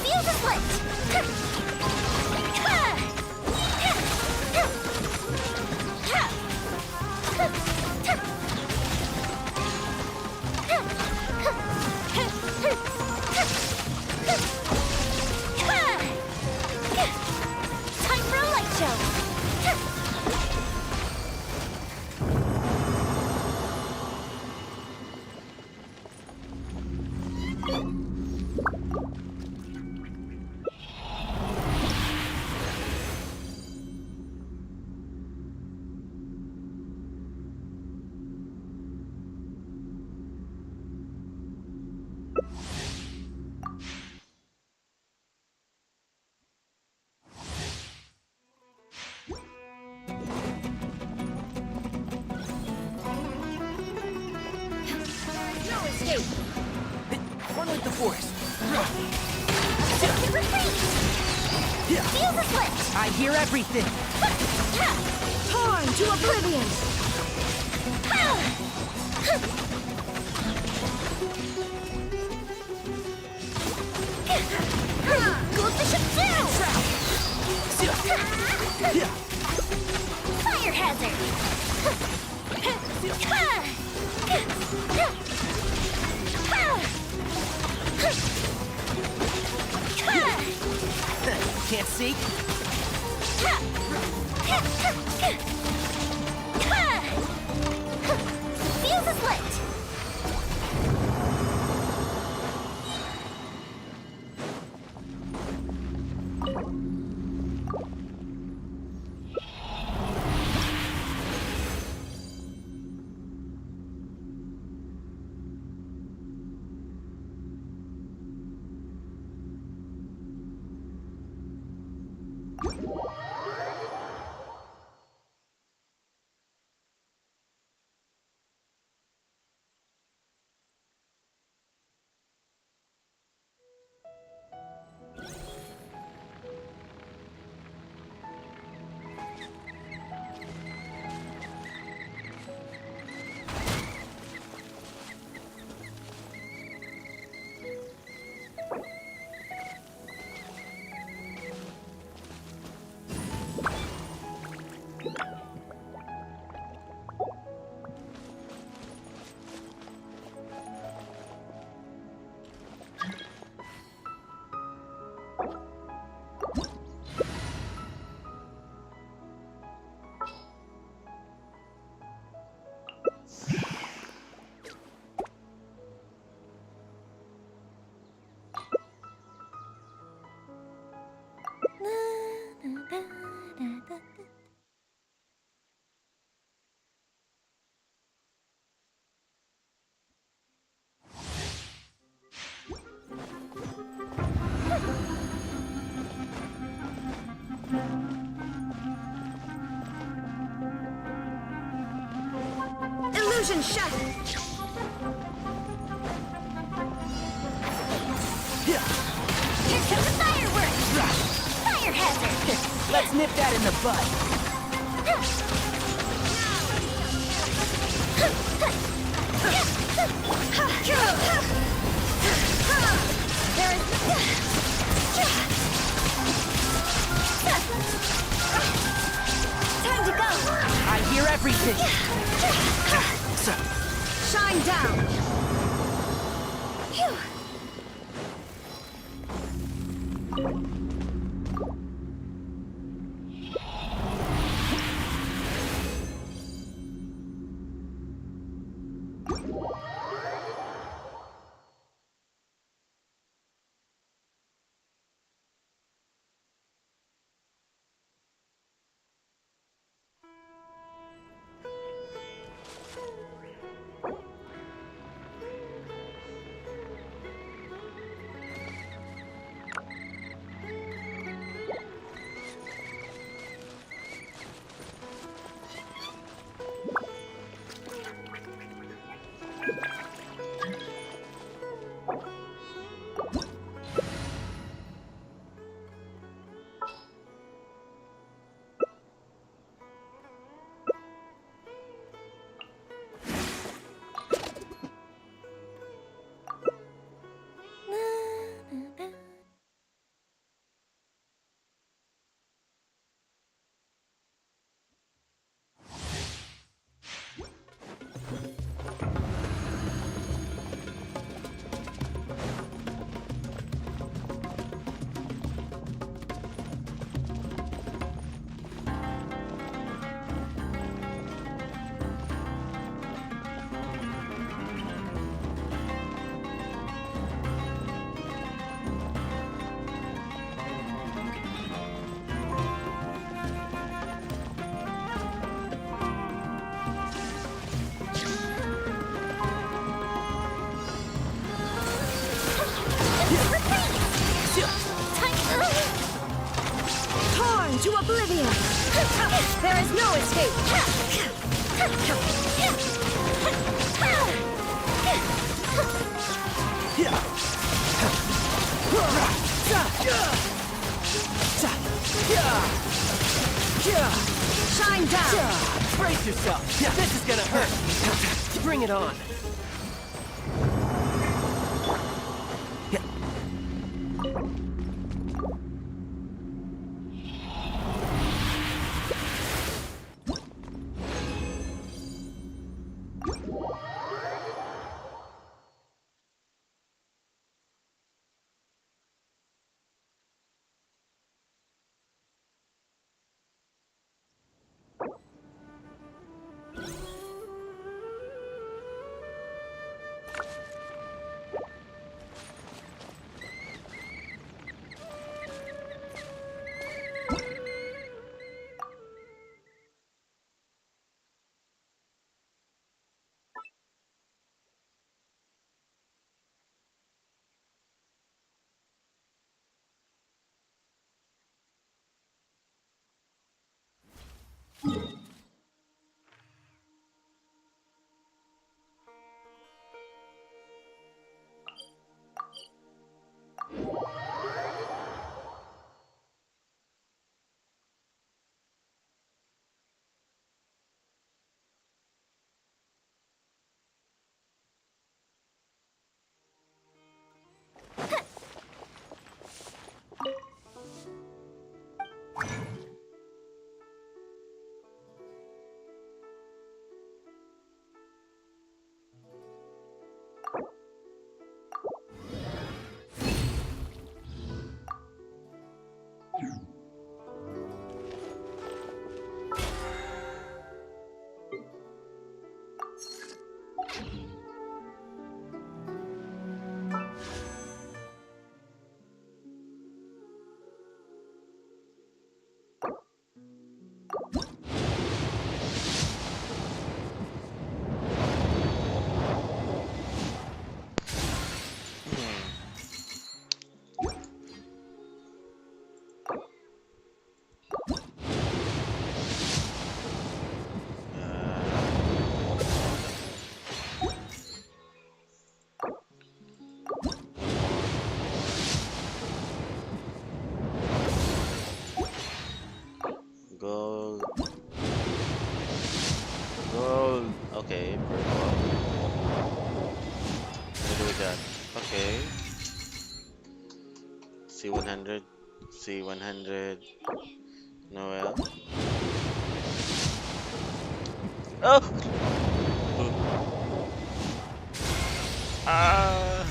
Fuse is lit. Time for a light show. Run like the forest! Fuse is lit. I hear everything! Torn to oblivion. Goldfish up down. Fire hazard. Can't see? Fuse is lit. Fusion shot! Here comes the fireworks! Fire hazard! Let's nip that in the bud. Time to go! I hear everything. Shine down! Phew. Torn to oblivion! There is no escape! Shine down! Brace yourself. This is gonna hurt. Bring it on. 100. C 100. Noel. Oh! Ah!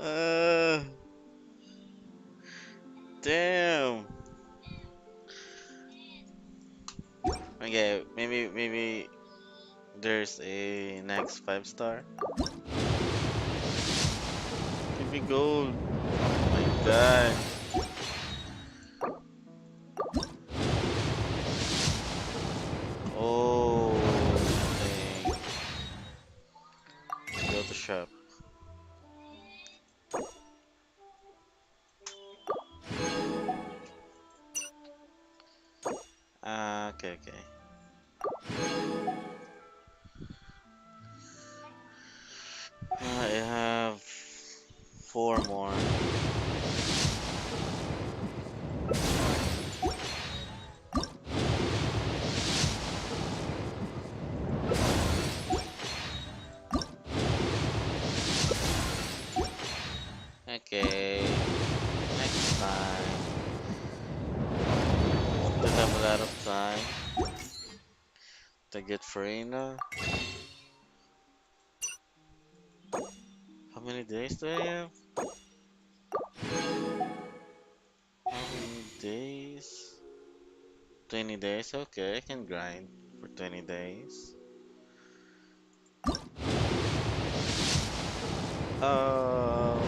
uh, damn. Okay, maybe there's a next 5 star. Give me gold. My God. Oh, dang. Go to shop. Okay, okay. I have 4 more. Okay, next time. Still have a lot of time to get Farina. How many days do I have? How many days? 20 days? Okay, I can grind for 20 days. Oh,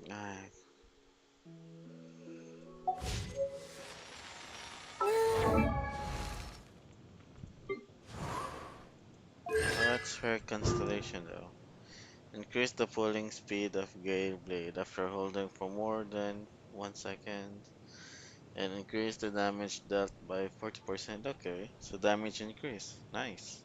no. Alright. What's her constellation though? Increase the pulling speed of Gale Blade after holding for more than 1 second. And increase the damage dealt by 40%. Okay, so damage increase. Nice.